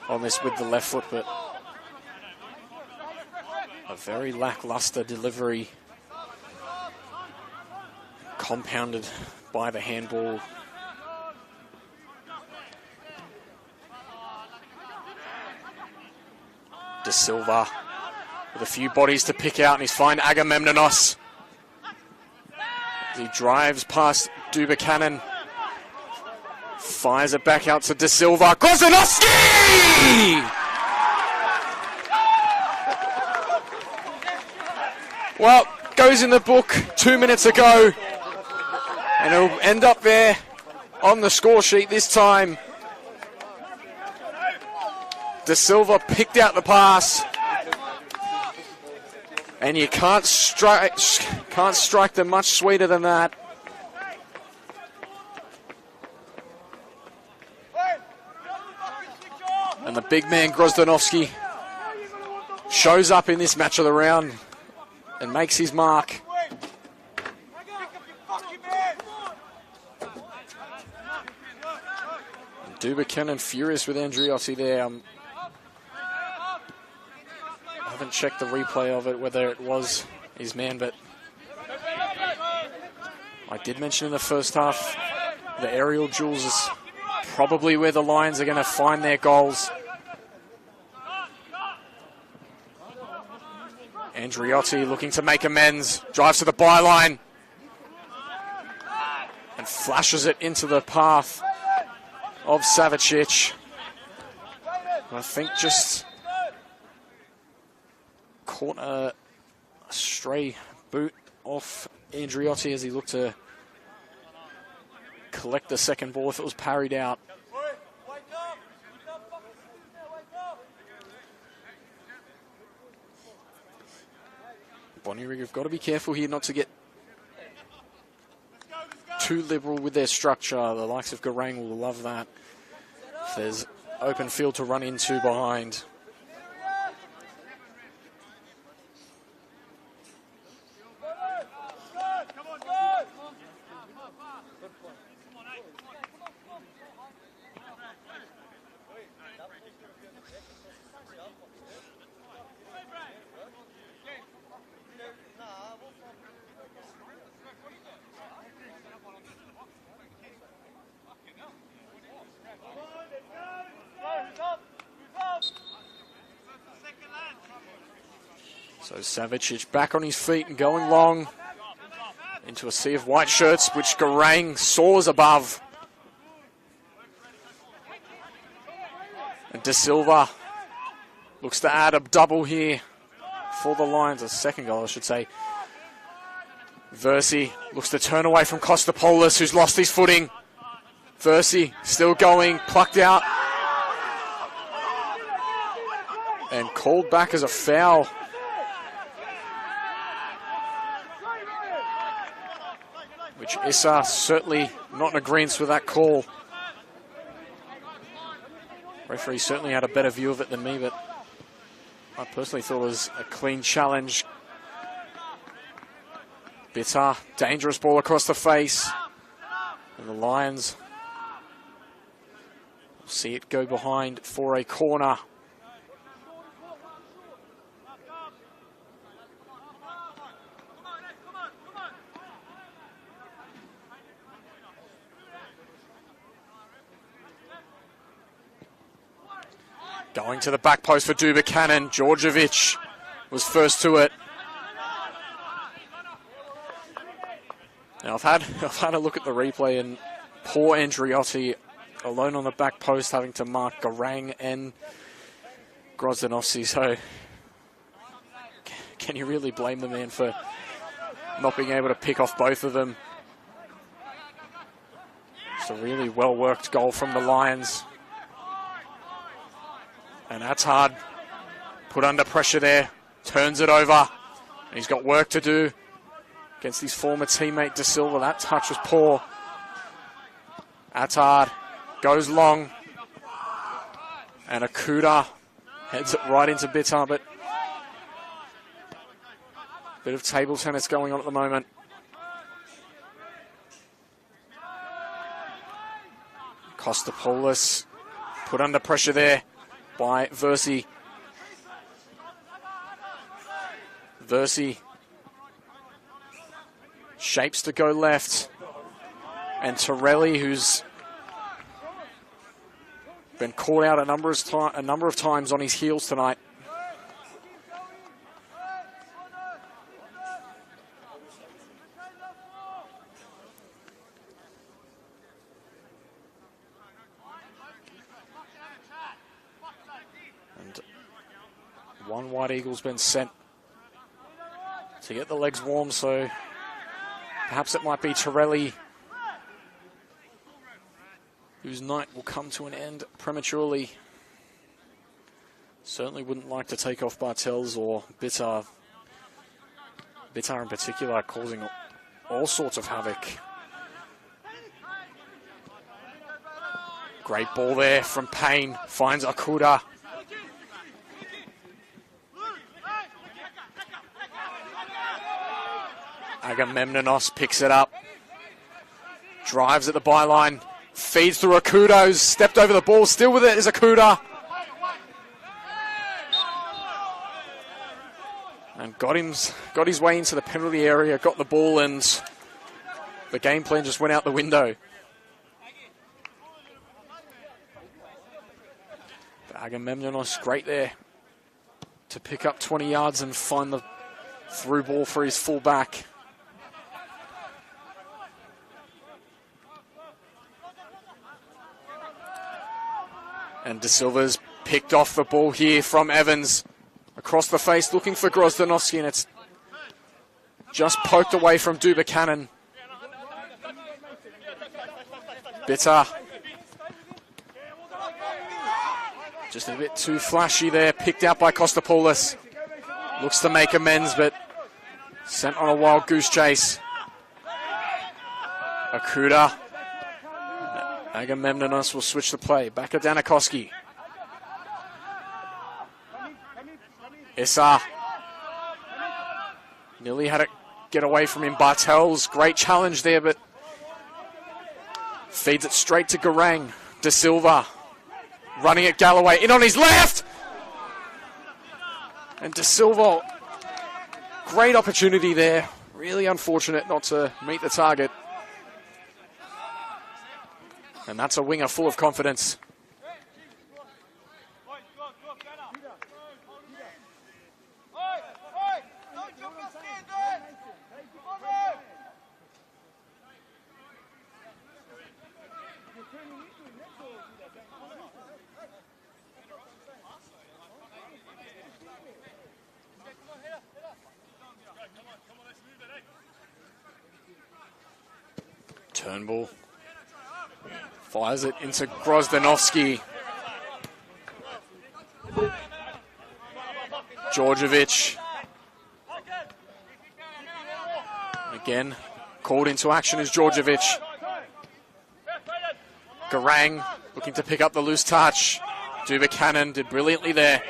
on this with the left foot, but a very lackluster delivery compounded by the handball. De Silva with a few bodies to pick out, and he's fine. Agamemnonos. He drives past Dubuchanan. Fires it back out to De Silva. Grozdanovsky! Well, goes in the book 2 minutes ago. And it'll end up there on the score sheet this time. De Silva picked out the pass, and you can't strike them much sweeter than that. And the big man Grozdanovsky shows up in this match of the round and makes his mark. Dubuchanan furious with Andriotti there. I haven't checked the replay of it, whether it was his man, but I did mention in the first half the aerial duels is probably where the Lions are going to find their goals. Andriotti looking to make amends, drives to the byline and flashes it into the path of Savicic. I think just caught a stray boot off Andriotti as he looked to collect the second ball if it was parried out. Bonnyrigg have got to be careful here not to get too liberal with their structure. The likes of Garang will love that. If there's open field to run into behind. So Savicic back on his feet and going long into a sea of white shirts, which Garang soars above. And De Silva looks to add a double here for the Lions, a second goal I should say. Versi looks to turn away from Kostopoulos, who's lost his footing. Versi still going, plucked out. And called back as a foul. Which Issa certainly not in agreement with that call. Referee certainly had a better view of it than me, but I personally thought it was a clean challenge. Bitter, dangerous ball across the face. And the Lions will see it go behind for a corner. Going to the back post for Buchanan. Djordjevic was first to it. Now I've had a look at the replay, and poor Andriotti alone on the back post, having to mark Garang and Grozdanovsky. So can you really blame the man for not being able to pick off both of them? It's a really well worked goal from the Lions. And Attard put under pressure there, turns it over. He's got work to do against his former teammate De Silva. That touch was poor. Attard goes long. And Akuda heads it right into Bitter, but a bit of table tennis going on at the moment. Kostopoulos put under pressure there by Versi. Versi shapes to go left. And Torelli, who's been caught out a number of times on his heels tonight. One White Eagle's been sent to get the legs warm, so perhaps it might be Torelli, whose night will come to an end prematurely. Certainly wouldn't like to take off Bartels or Bitter. Bitter in particular causing all sorts of havoc. Great ball there from Payne, finds Akuda. Agamemnonos picks it up, drives at the byline, feeds through Akuda, who's stepped over the ball. Still with it is Akuda. And got his way into the penalty area, got the ball, and the game plan just went out the window. But Agamemnonos, great there to pick up 20 yards and find the through ball for his fullback. And De Silva's picked off the ball here from Evans. Across the face, looking for Grozdanovsky, and it's just poked away from Buchanan. Bitter. Just a bit too flashy there, picked out by Kostopoulos. Looks to make amends, but sent on a wild goose chase. Akuda. Agamemnonos will switch the play. Back to Danakoski. Issa. Nearly had it get away from him. Bartels, great challenge there, but feeds it straight to Garang. De Silva running at Galloway. In on his left! And De Silva, great opportunity there. Really unfortunate not to meet the target. And that's a winger full of confidence. Turnbull fires it into Grozdanovsky. Djordjevic. Again, called into action is Djordjevic. Garang looking to pick up the loose touch. Buchanan did brilliantly there.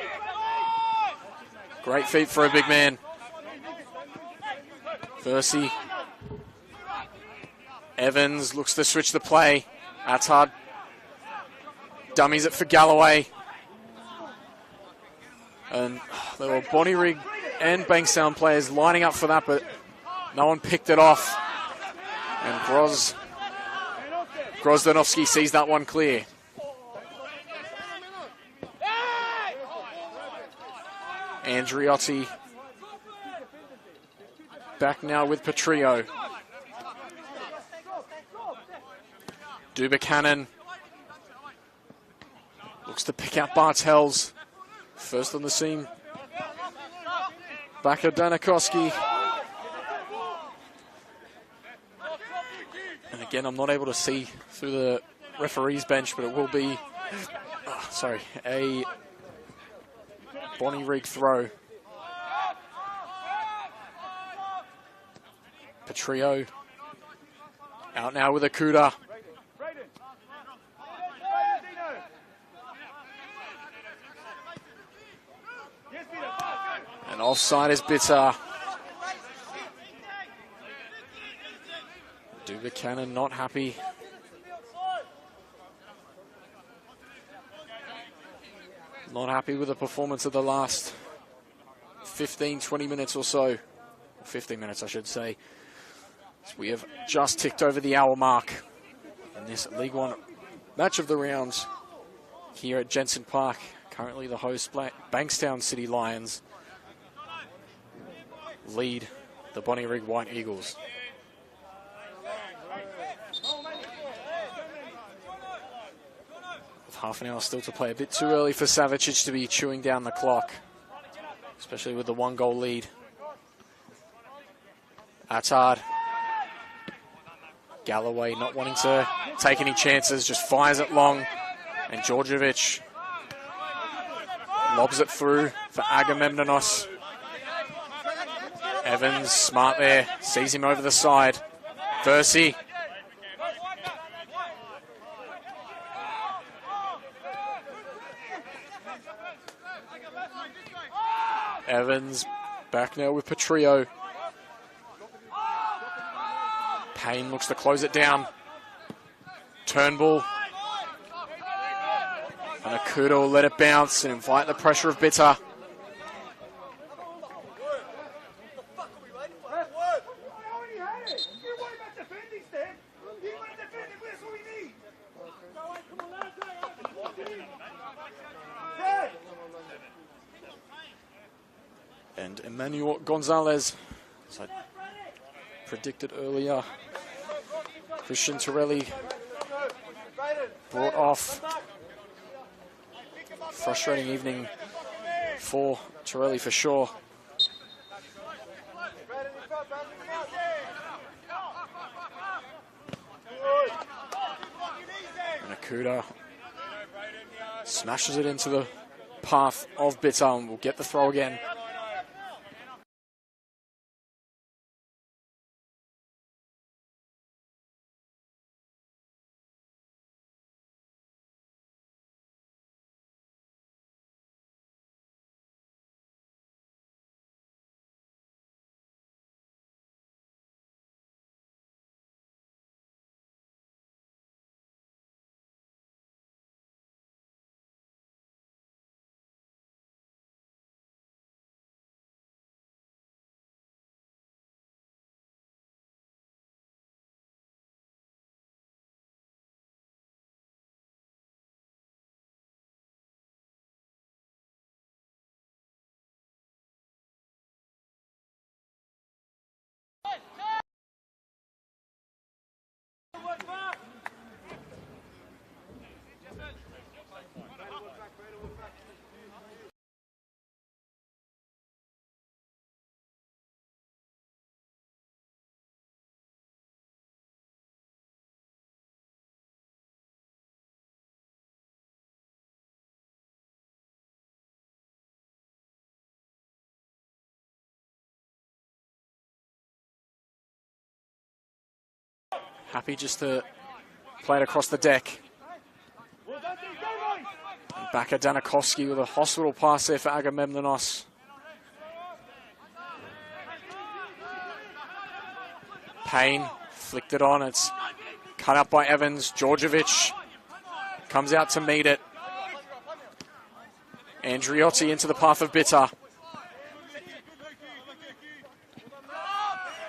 Great feat for a big man. Versi Evans looks to switch the play. Attard dummies it for Galloway. And there were Bonnyrigg and Bankstown players lining up for that, but no one picked it off. And Grozdanovsky sees that one clear. Andriotti back now with Petrillo. Dubuchanan looks to pick out Bartels. First on the scene. Back at Danakoski. And again, I'm not able to see through the referee's bench, but it will be, a Bonnyrigg throw. Petrillo out now with Akuda. And offside is Bitter. Dubuchanan not happy. Not happy with the performance of the last 15, 20 minutes or so. 15 minutes, I should say. So we have just ticked over the hour mark in this League One match of the round here at Jensen Park. Currently the host, Bankstown City Lions, lead the Bonnyrigg White Eagles. With half an hour still to play, a bit too early for Savicic to be chewing down the clock, especially with the 1-goal lead. Attard. Galloway not wanting to take any chances, just fires it long. And Djordjevic lobs it through for Agamemnonos. Evans, smart there, sees him over the side. Versi. Evans back now with Petrillo. Payne looks to close it down. Turnbull. And Akuda will let it bounce and invite the pressure of Bitter. And Emmanuel Gonzalez, as I predicted earlier, Christian Torelli brought off. Frustrating evening for Torelli for sure. And Akuda smashes it into the path of Bitter and will get the throw again. Happy just to play it across the deck. And back at Danakoski with a hospital pass there for Agamemnonos. Payne Flicked it on. It's cut up by Evans. Djordjevic comes out to meet it. Andriotti into the path of Bitter.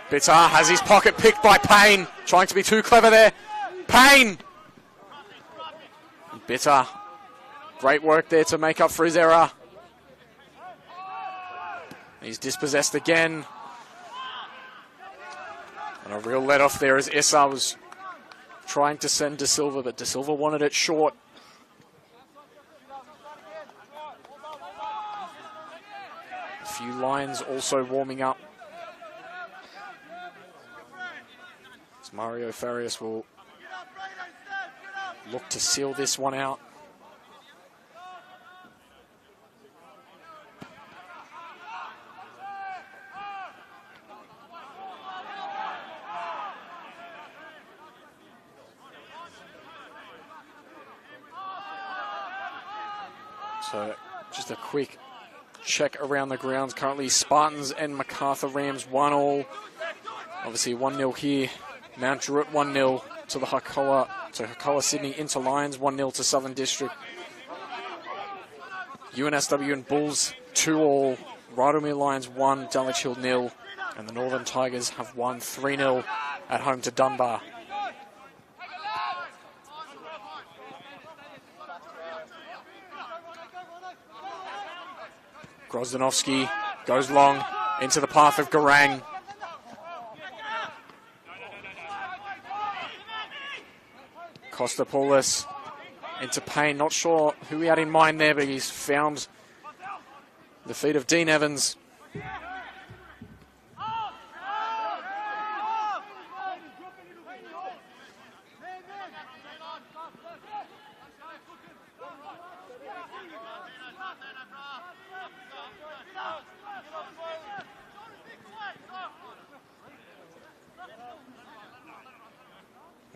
Bitter has his pocket picked by Payne. Trying to be too clever there. Payne! Bitter. Great work there to make up for his error. He's dispossessed again. And a real let off there as Issa was trying to send De Silva, but De Silva wanted it short. A few Lions also warming up. As Mario Farias will look to seal this one out. So just a quick check around the grounds. Currently Spartans and MacArthur Rams 1-1. Obviously 1-0 here. Mount Druitt 1-0 to the Hakola Sydney into Lions 1-0 to Southern District. UNSW and Bulls 2-2. Rydalmere Lions 1, Dulwich Hill 0. And the Northern Tigers have won 3-0 at home to Dunbar. Grozdanovsky goes long into the path of Garang. Kostopoulos into Payne. Not sure who he had in mind there, but he's found the feet of Dean Evans.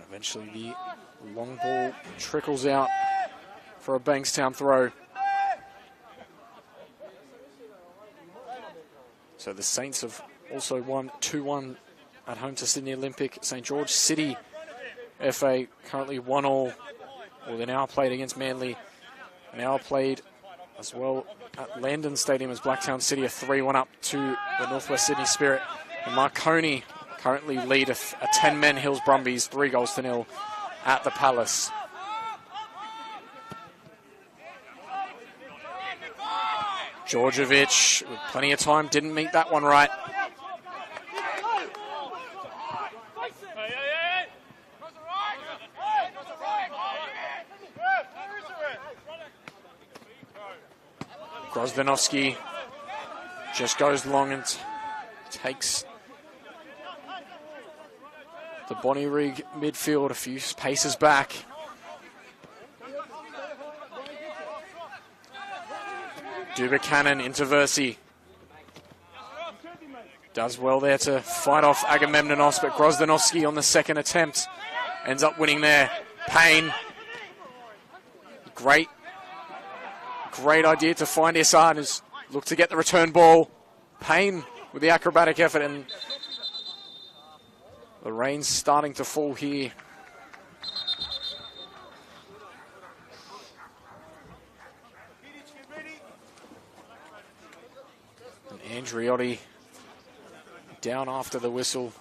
Eventually the long ball trickles out for a Bankstown throw. So the Saints have also won 2-1 at home to Sydney Olympic. St George City FA currently 1-1. Well, they're now played against Manly. Now played as well at Landon Stadium as Blacktown City, a 3-1 up to the Northwest Sydney Spirit. And Marconi currently lead a 10-men Hills Brumbies 3-0 at the Palace. Djordjevic with plenty of time, didn't meet that one right. Grozdanovsky just goes long and takes the Bonnyrigg midfield a few paces back. Dubuchanan into Versi. Does well there to fight off Agamemnonos, but Grozdanovsky on the second attempt ends up winning there. Payne. Great idea to find Issa and look to get the return ball. Payne with the acrobatic effort, and the rain's starting to fall here. And Andriotti down after the whistle.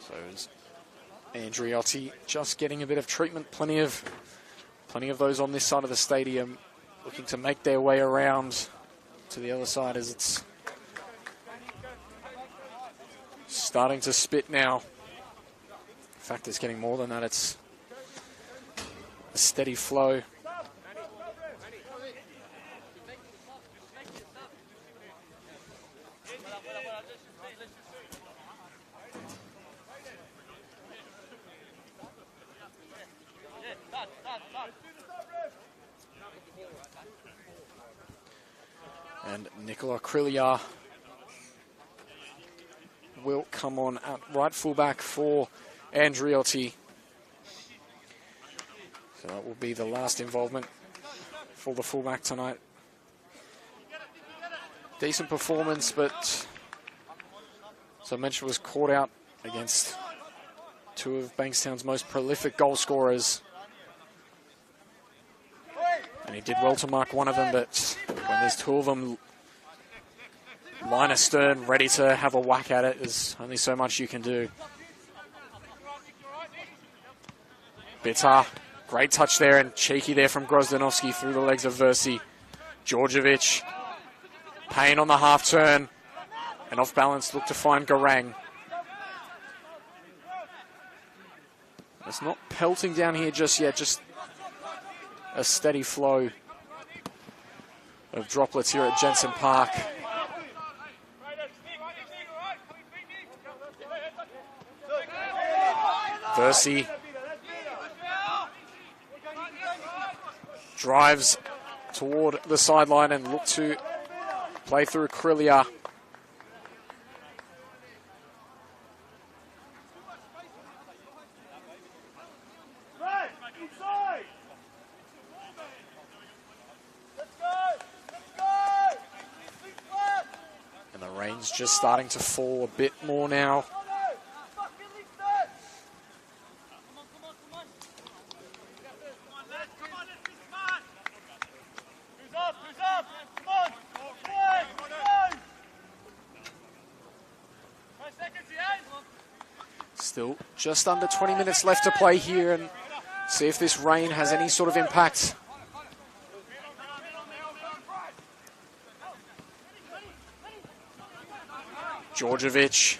So is Andriotti just getting a bit of treatment. Plenty of those on this side of the stadium looking to make their way around to the other side as it's starting to spit now. In fact, it's getting more than that. It's a steady flow. And Nicola Krilliar will come on at right fullback for Andriotti. So that will be the last involvement for the fullback tonight. Decent performance, but as I mentioned, was caught out against two of Bankstown's most prolific goal scorers. And he did well to mark one of them, but when there's two of them line astern, ready to have a whack at it, there's only so much you can do. Bitar, great touch there and cheeky there from Grozdanovsky through the legs of Versi. Djordjevic, Payne on the half turn, and off balance, look to find Garang. It's not pelting down here just yet, just a steady flow of droplets here at Jensen Park. Versi drives toward the sideline and look to play through Krilliar. And the rain's just starting to fall a bit more now. Still just under 20 minutes left to play here, and see if this rain has any sort of impact. Djordjevic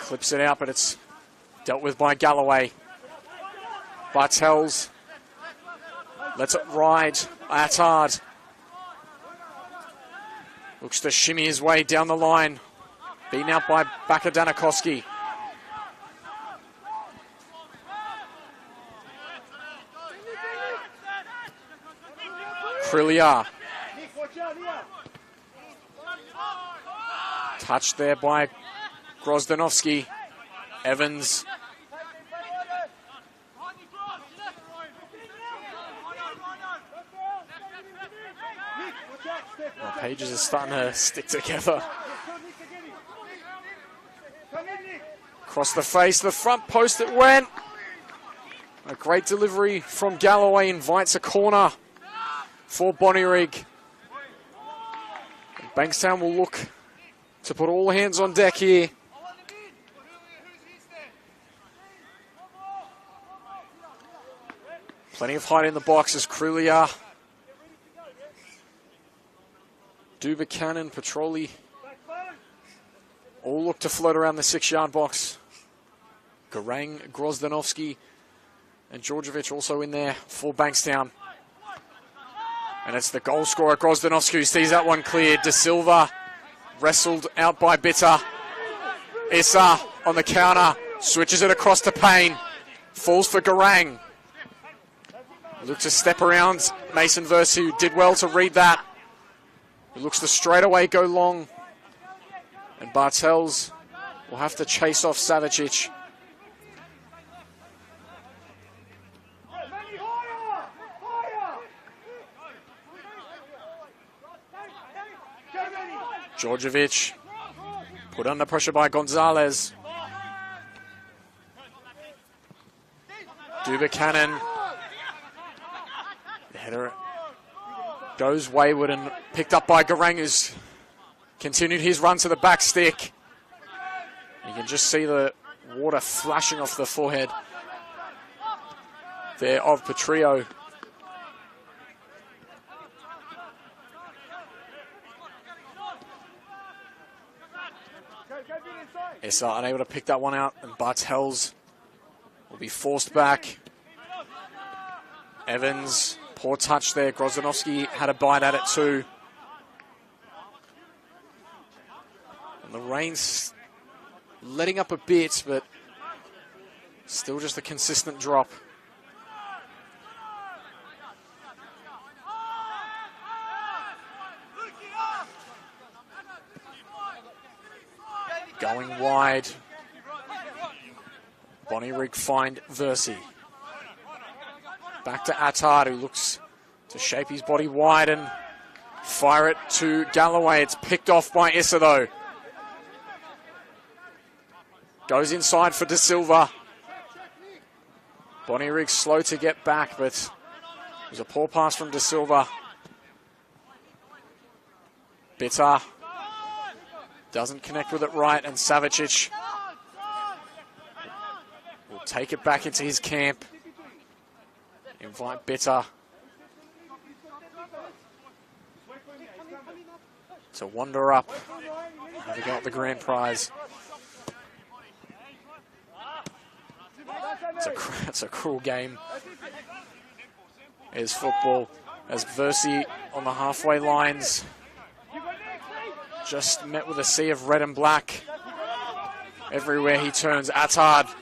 clips it out, but it's dealt with by Galloway. Bartels lets it ride. Attard looks to shimmy his way down the line. Beaten out by Bakadanakoski. Krilliar. Touched there by Grozdanovsky. Evans. The pages are starting to stick together. Across the face, the front post it went. A great delivery from Galloway invites a corner for Bonnyrigg. Bankstown will look to put all hands on deck here. Plenty of height in the box as Krilliar, Dubuchanan, Petroli all look to float around the 6-yard box. Garang, Grozdanovsky, and Djordjevic also in there for Bankstown. And it's the goal scorer, Grozdanovsky, who sees that one cleared. De Silva wrestled out by Bitter. Issa on the counter, switches it across to Payne. Falls for Garang. Looks to step around Mason Verse, who did well to read that. He looks to straight away go long. And Bartels will have to chase off Savicic. Djordjevic put under pressure by Gonzalez. Dubuchanan. The header goes wayward and picked up by Garang, who's continued his run to the back stick. You can just see the water flashing off the forehead there of Petrillo. Issa unable to pick that one out, and Bartels will be forced back. Evans, poor touch there. Grozdanovsky had a bite at it too. And the rain's letting up a bit, but still just a consistent drop. Going wide. Bonnyrigg find Versi. Back to Attard, who looks to shape his body wide and fire it to Galloway. It's picked off by Issa, though. Goes inside for De Silva. Bonnyrigg slow to get back, but it was a poor pass from De Silva. Bitter doesn't connect with it right, and Savicic will take it back into his camp. Invite Bitter to wander up, have a go at the grand prize. It's a cruel game. It's football as Versi on the halfway lines. Just met with a sea of red and black. Everywhere he turns, Attard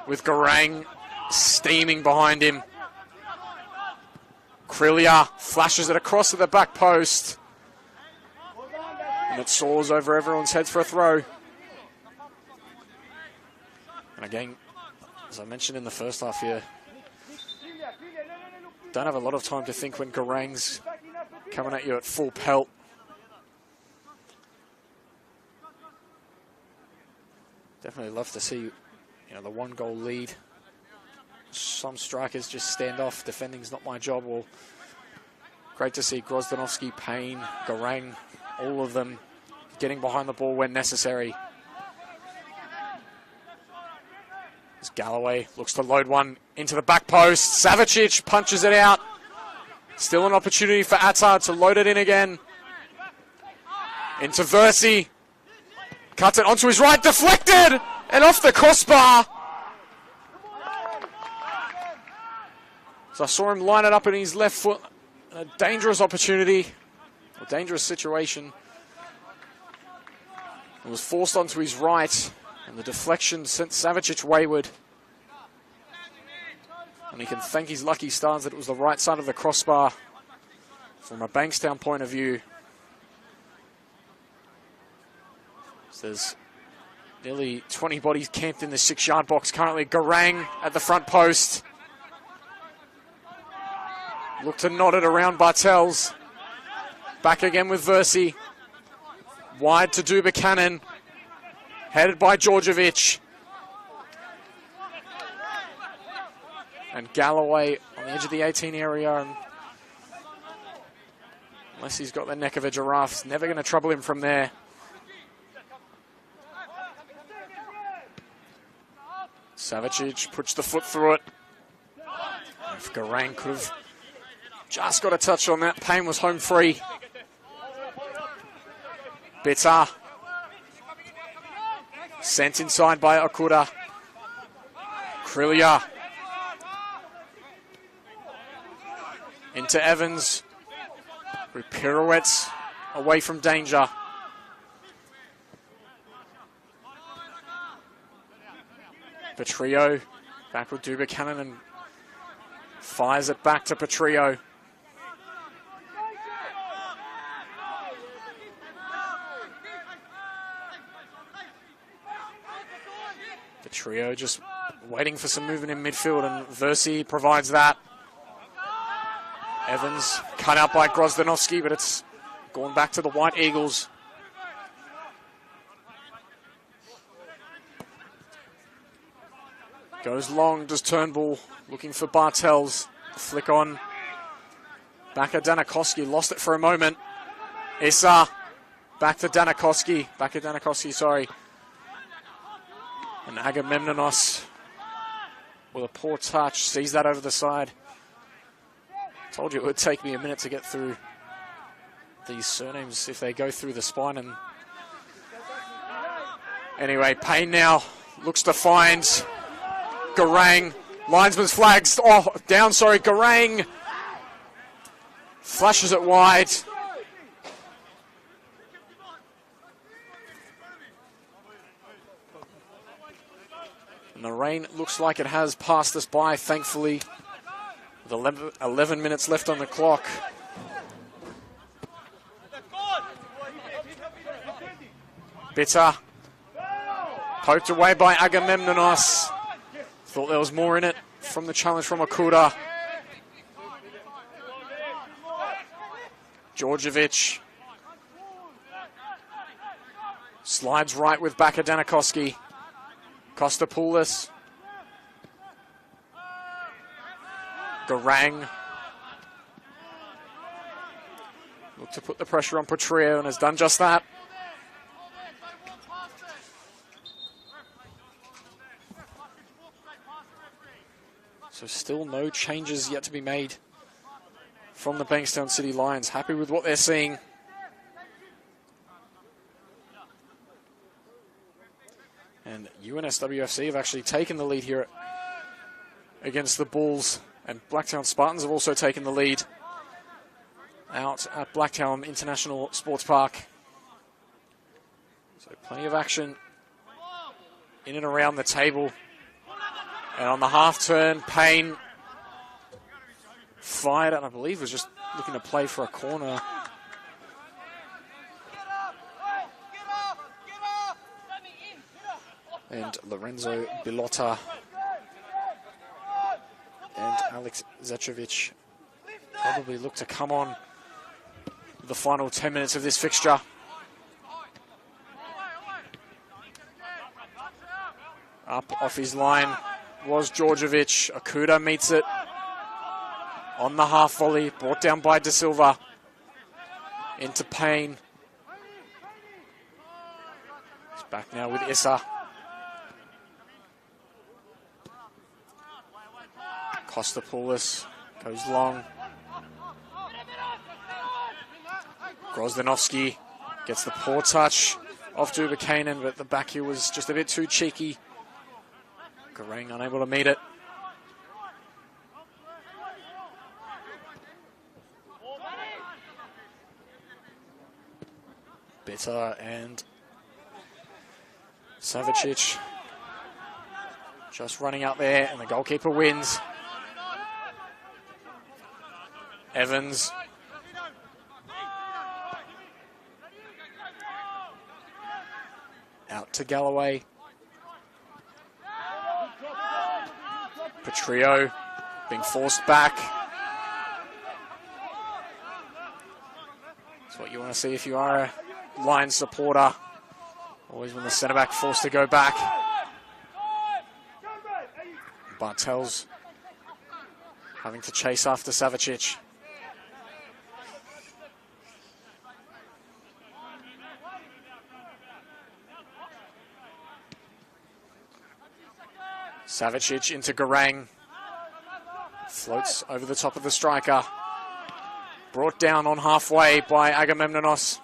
with Garang steaming behind him. Krillia flashes it across to the back post. And it soars over everyone's heads for a throw. And again, as I mentioned in the first half here, don't have a lot of time to think when Garang's coming at you at full pelt. Definitely love to see, the 1-goal lead. Some strikers just stand off. Defending's not my job. Well, great to see Grozdanovsky, Payne, Garang, all of them getting behind the ball when necessary. As Galloway looks to load one into the back post. Savicic punches it out. Still an opportunity for Attard to load it in again. Into Versi. Cuts it onto his right, deflected, and off the crossbar. So I saw him line it up in his left foot. A dangerous opportunity, a dangerous situation. It was forced onto his right, and the deflection sent Savicic wayward. And he can thank his lucky stars that it was the right side of the crossbar from a Bankstown point of view. So there's nearly 20 bodies camped in the 6-yard box currently. Garang at the front post. Look to nod it around Bartels. Back again with Versi. Wide to Dubuchanan. Headed by Djordjevic. And Galloway on the edge of the 18 area. And unless he's got the neck of a giraffe, it's never going to trouble him from there. Savicic puts the foot through it. If Garang could have just got a touch on that, Payne was home free. Bitter. Sent inside by Okuda. Krillia. Into Evans. Who pirouettes away from danger. Petrillo back with Dubuchanan and fires it back to Petrillo. Petrillo just waiting for some movement in midfield, and Versi provides that. Evans cut out by Grozdanovsky, but it's gone back to the White Eagles. Goes long, does Turnbull, looking for Bartels. Flick on. Back at Danakoski, lost it for a moment. Issa, back to Danakoski, sorry. And Agamemnonos with a poor touch, sees that over the side. Told you it would take me a minute to get through these surnames if they go through the spine. And anyway, Payne now looks to find Garang. Linesman's flags. Oh, down, sorry. Garang flashes it wide. And the rain looks like it has passed us by, thankfully. With 11 minutes left on the clock. Bitter Poked away by Agamemnonos. Thought there was more in it from the challenge from Okuda. Djordjevic slides right with Baka Danikoski. Kostopoulos. Garang. Look to put the pressure on Petrillo and has done just that. So still no changes yet to be made from the Bankstown City Lions. Happy with what they're seeing. And UNSWFC have actually taken the lead here against the Bulls. And Blacktown Spartans have also taken the lead out at Blacktown International Sports Park. So plenty of action in and around the table. And on the half turn, Payne fired, and I believe was just looking to play for a corner. And Lorenzo Bilotta and Alex Zetrovic probably look to come on the final 10 minutes of this fixture. Up off his line was Djordjevic. Okuda meets it on the half volley, brought down by De Silva. Into Payne. He's back now with Issa. Kostopoulos goes long. Grozdanovsky gets the poor touch off Dubakainen, but the back heel was just a bit too cheeky. Garang unable to meet it. Bitter and Savicic just running out there, and the goalkeeper wins. Evans. Out to Galloway. Petrillo being forced back. That's what you want to see if you are a Lions supporter. Always when the centre-back forced to go back. Bartels having to chase after Savicic. Savicic into Garang. Floats over the top of the striker. Brought down on halfway by Agamemnonos.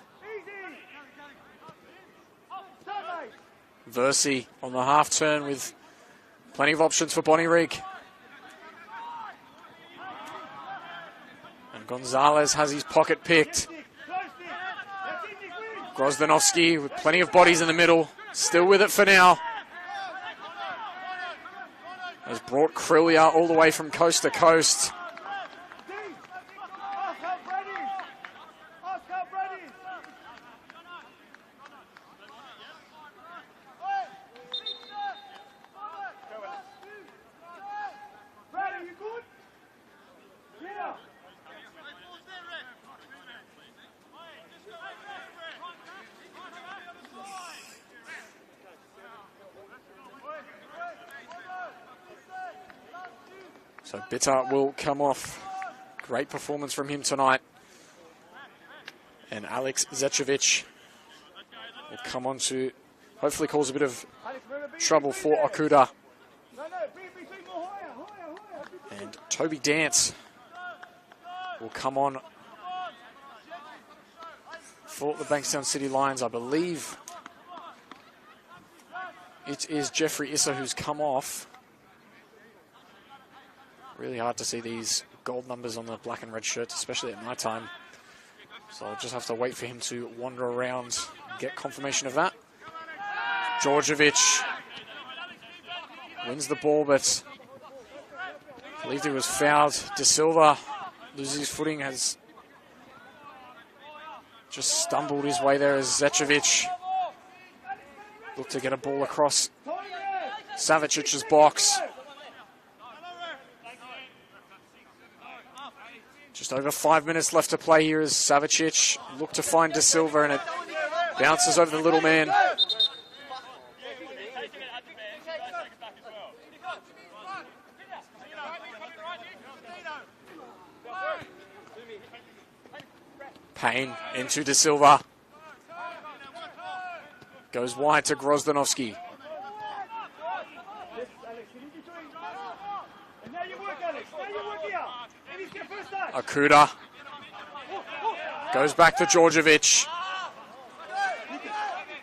Versi on the half turn with plenty of options for Bonnyrigg. And Gonzalez has his pocket picked. Grozdanovsky with plenty of bodies in the middle. Still with it for now. Has brought Krillia all the way from coast to coast. So Bitter will come off. Great performance from him tonight. And Alex Zetrovic will come on to hopefully cause a bit of trouble for Okuda. And Toby Dance will come on for the Bankstown City Lions. I believe it is Jeffrey Issa who's come off. Really hard to see these gold numbers on the black and red shirts, especially at night time. So I'll just have to wait for him to wander around and get confirmation of that. Djordjevic wins the ball, but I believe he was fouled. De Silva loses his footing, has just stumbled his way there as Zetrovic Look to get a ball across Savicic's box. Just over 5 minutes left to play here as Savicic look to find De Silva, and it bounces over the little man. Payne into De Silva. Goes wide to Grozdanovski. Akuda. Goes back to Djordjevic.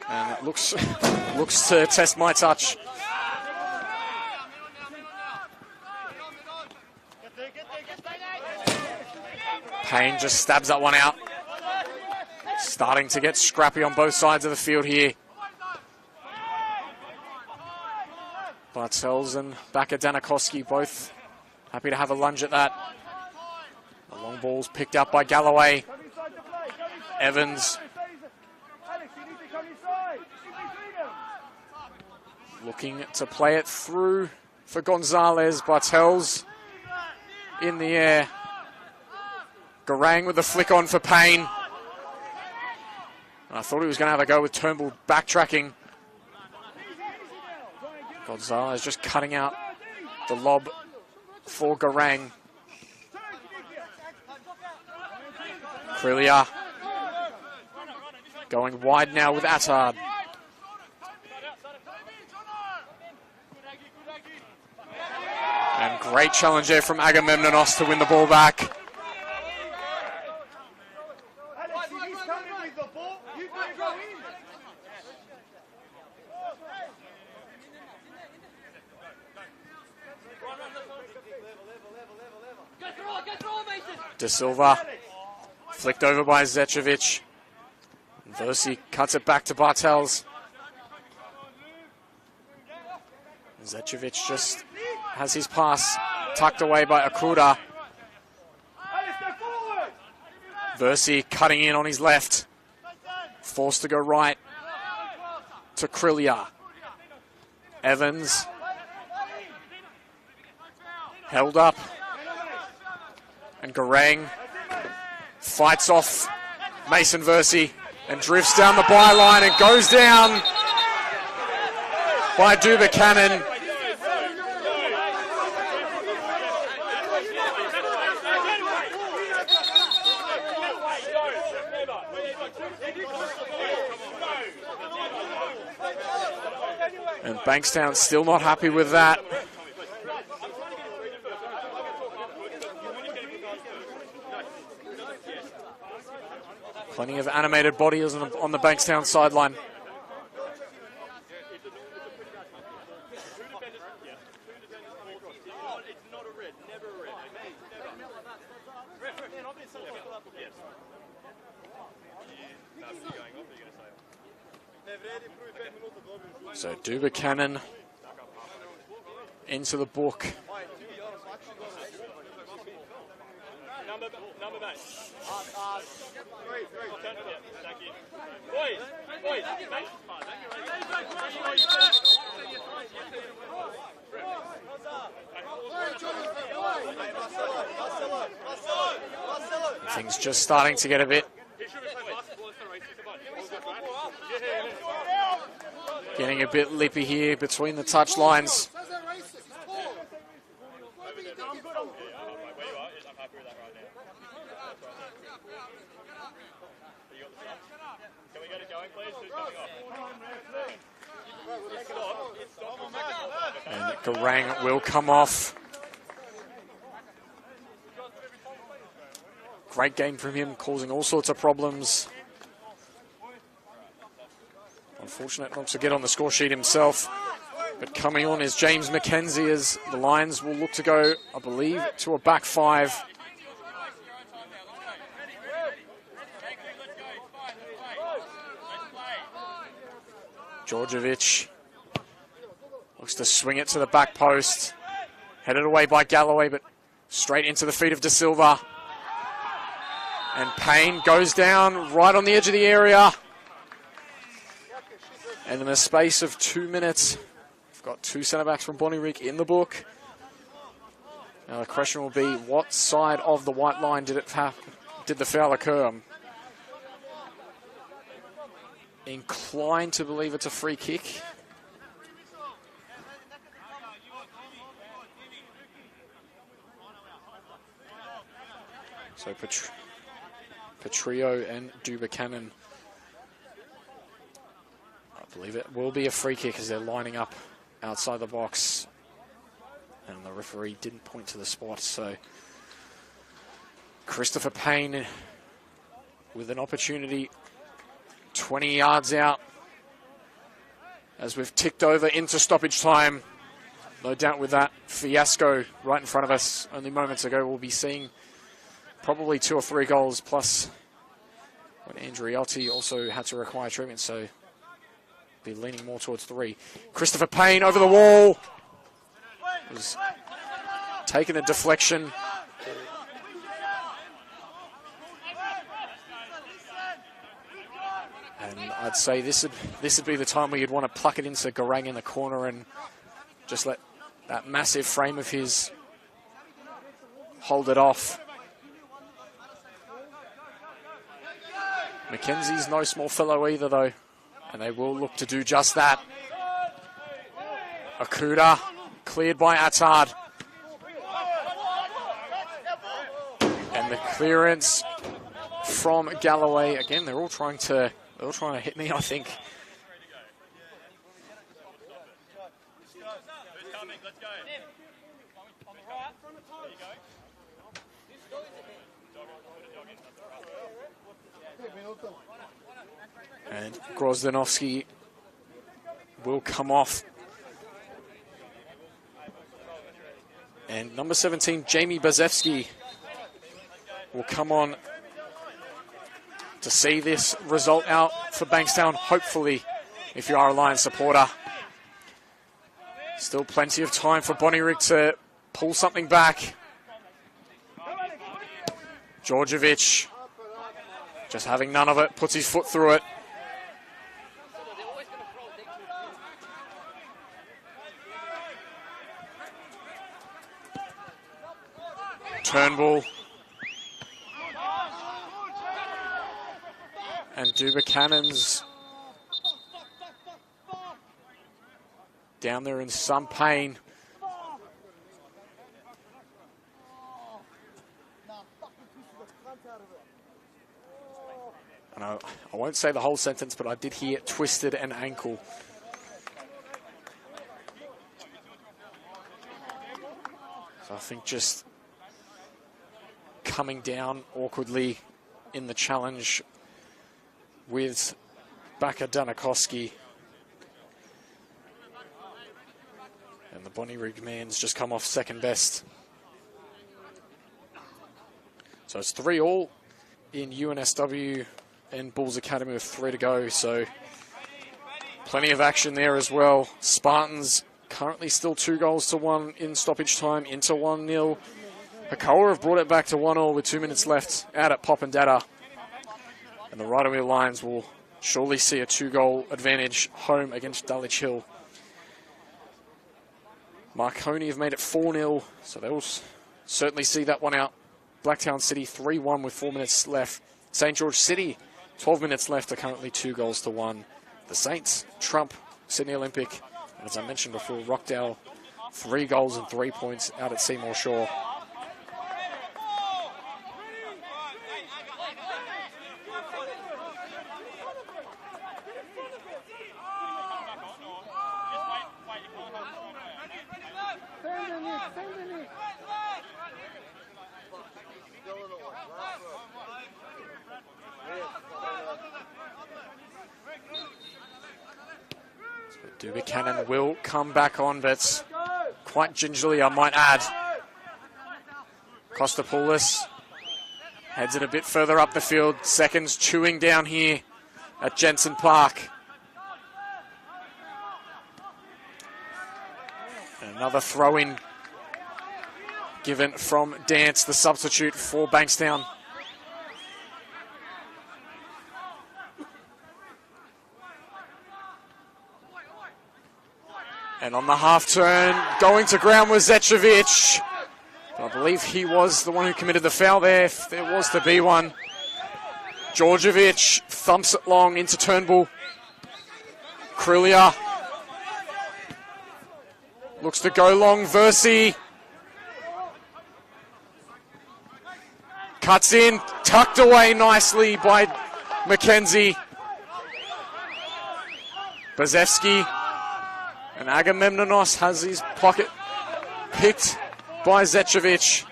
And it looks to test my touch. Payne just stabs that one out. Starting to get scrappy on both sides of the field here. Bartels and Danakoski both happy to have a lunge at that. The long ball's picked up by Galloway. Evans. Looking to play it through for Gonzalez. Bartels in the air. Garang with the flick on for Payne. I thought he was going to have a go with Turnbull backtracking. Gonzalez just cutting out the lob for Garang. Krilia going wide now with Attard. And great challenge there from Agamemnonos to win the ball back. De Silva, flicked over by Zečević. Versi cuts it back to Bartels. Zečević just has his pass tucked away by Akuda. Versi cutting in on his left. Forced to go right to Krilia. Evans. Held up. And Garang fights off Mason Versi and drifts down the byline and goes down by Dubuchanan. And Bankstown still not happy with that. Plenty of animated bodies on the Bankstown sideline. So Dubuchanan into the book. Things just starting to get a bit. Getting a bit lippy here between the touch lines. And Garang will come off. Great game from him, causing all sorts of problems. Unfortunate not to get on the score sheet himself. But coming on is James McKenzie as the Lions will look to go, I believe, to a back five. Djordjevic looks to swing it to the back post. Headed away by Galloway, but straight into the feet of De Silva. And Payne goes down right on the edge of the area. And in a space of 2 minutes, we've got two centre-backs from Bonnyrigg in the book. Now the question will be, what side of the white line did the foul occur? I'm inclined to believe it's a free kick. So Petrillo and Dubuchanan. I believe it will be a free kick as they're lining up outside the box. And the referee didn't point to the spot, so Christopher Payne with an opportunity 20 yards out as we've ticked over into stoppage time. No doubt with that fiasco right in front of us only moments ago, we'll be seeing probably 2 or 3 goals, plus when Andriotti also had to require treatment, so be leaning more towards 3. Christopher Payne over the wall. Was taking a deflection. And I'd say this would be the time where you'd want to pluck it into Garang in the corner and just let that massive frame of his hold it off. Mackenzie's no small fellow either, though, and they will look to do just that. Okuda cleared by Attard. And the clearance from Galloway. Again, they're all trying to hit me, I think. And Grozdanovsky will come off. And number 17, Jamie Bazewski, will come on to see this result out for Bankstown, hopefully, if you are a Lions supporter. Still plenty of time for Bonnyrigg to pull something back. Djordjevic, just having none of it, puts his foot through it. Turnbull. And Dubukhanan's down there in some pain. And I won't say the whole sentence, but I did hear twisted an ankle. So I think just coming down awkwardly in the challenge with Baka Danakoski. And the Bonnyrigg man's just come off second best. So it's 3-3 in UNSW and Bulls Academy with 3 to go. So plenty of action there as well. Spartans currently still 2-1 in stoppage time into 1-0. Hakoah have brought it back to 1-1 with 2 minutes left out at Pop and Data. And the Rydermere Lions will surely see a 2-goal advantage home against Dulwich Hill. Marconi have made it 4-0, so they will certainly see that one out. Blacktown City 3-1 with 4 minutes left. St. George City, 12 minutes left, are currently 2-1. The Saints trump Sydney Olympic. And as I mentioned before, Rockdale, 3 goals and 3 points out at Seymour Shore. Dubuchanan will come back on, but quite gingerly, I might add. Kostopoulos heads it a bit further up the field. Seconds chewing down here at Jensen Park. And another throw-in given from Dance, the substitute for Bankstown. And on the half turn, going to ground was Zečević. I believe he was the one who committed the foul there, if there was to be one. Đorđević thumps it long into Turnbull. Krilja looks to go long. Versi cuts in, tucked away nicely by McKenzie. Bazevsky, and Agamemnonos has his pocket picked by Zečević.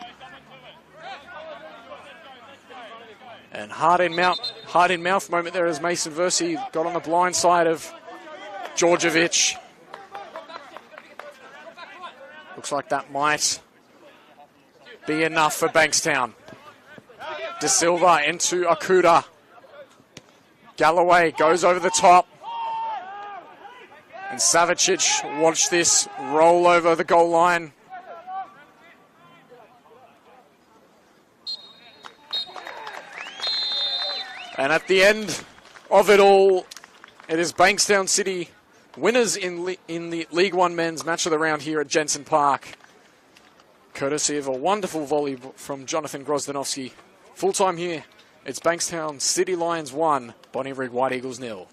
And heart in mouth moment there as Mason Versi got on the blind side of Đorđević. Looks like that might be enough for Bankstown. De Silva into Okuda. Galloway goes over the top. And Savicic, watch this, roll over the goal line. And at the end of it all, it is Bankstown City winners in the League One men's match of the round here at Jensen Park. Courtesy of a wonderful volley from Jonathan Grozdanovsky. Full time here, it's Bankstown City Lions 1, Bonnyrigg White Eagles 0.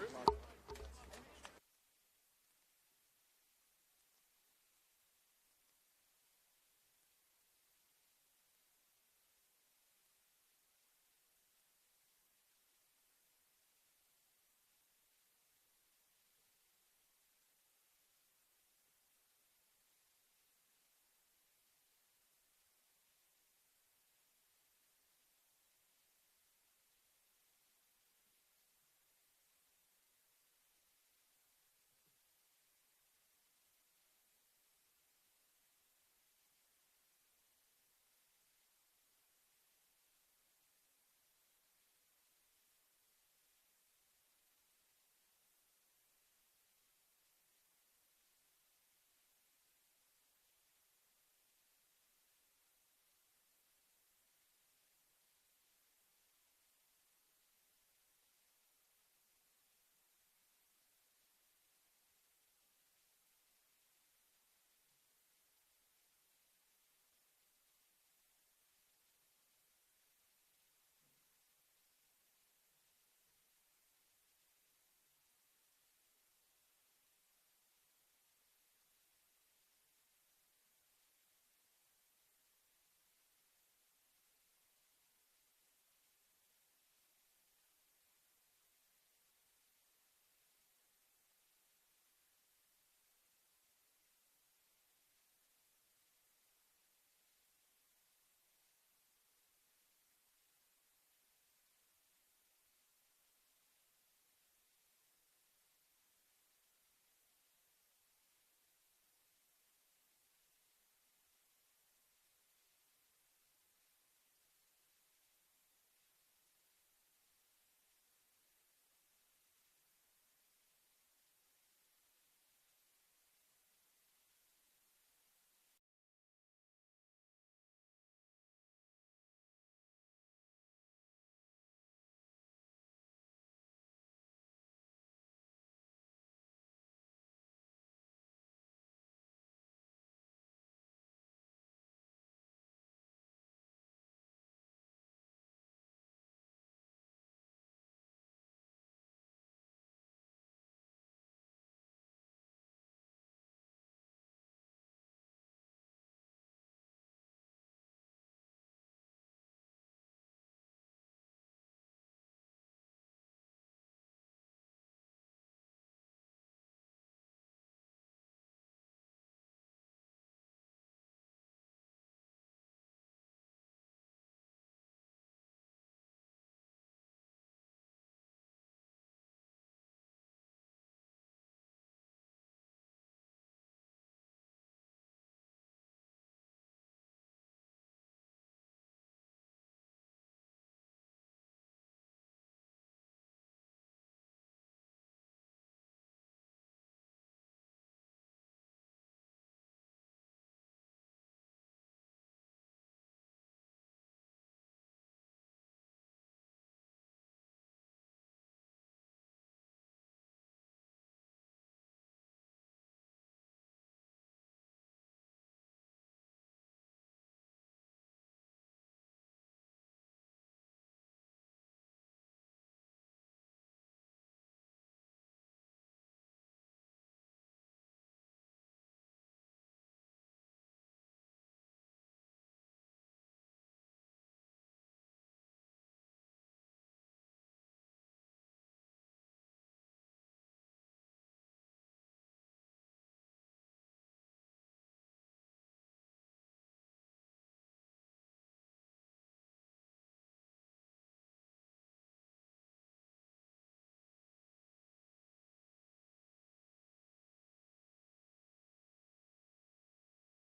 Ja,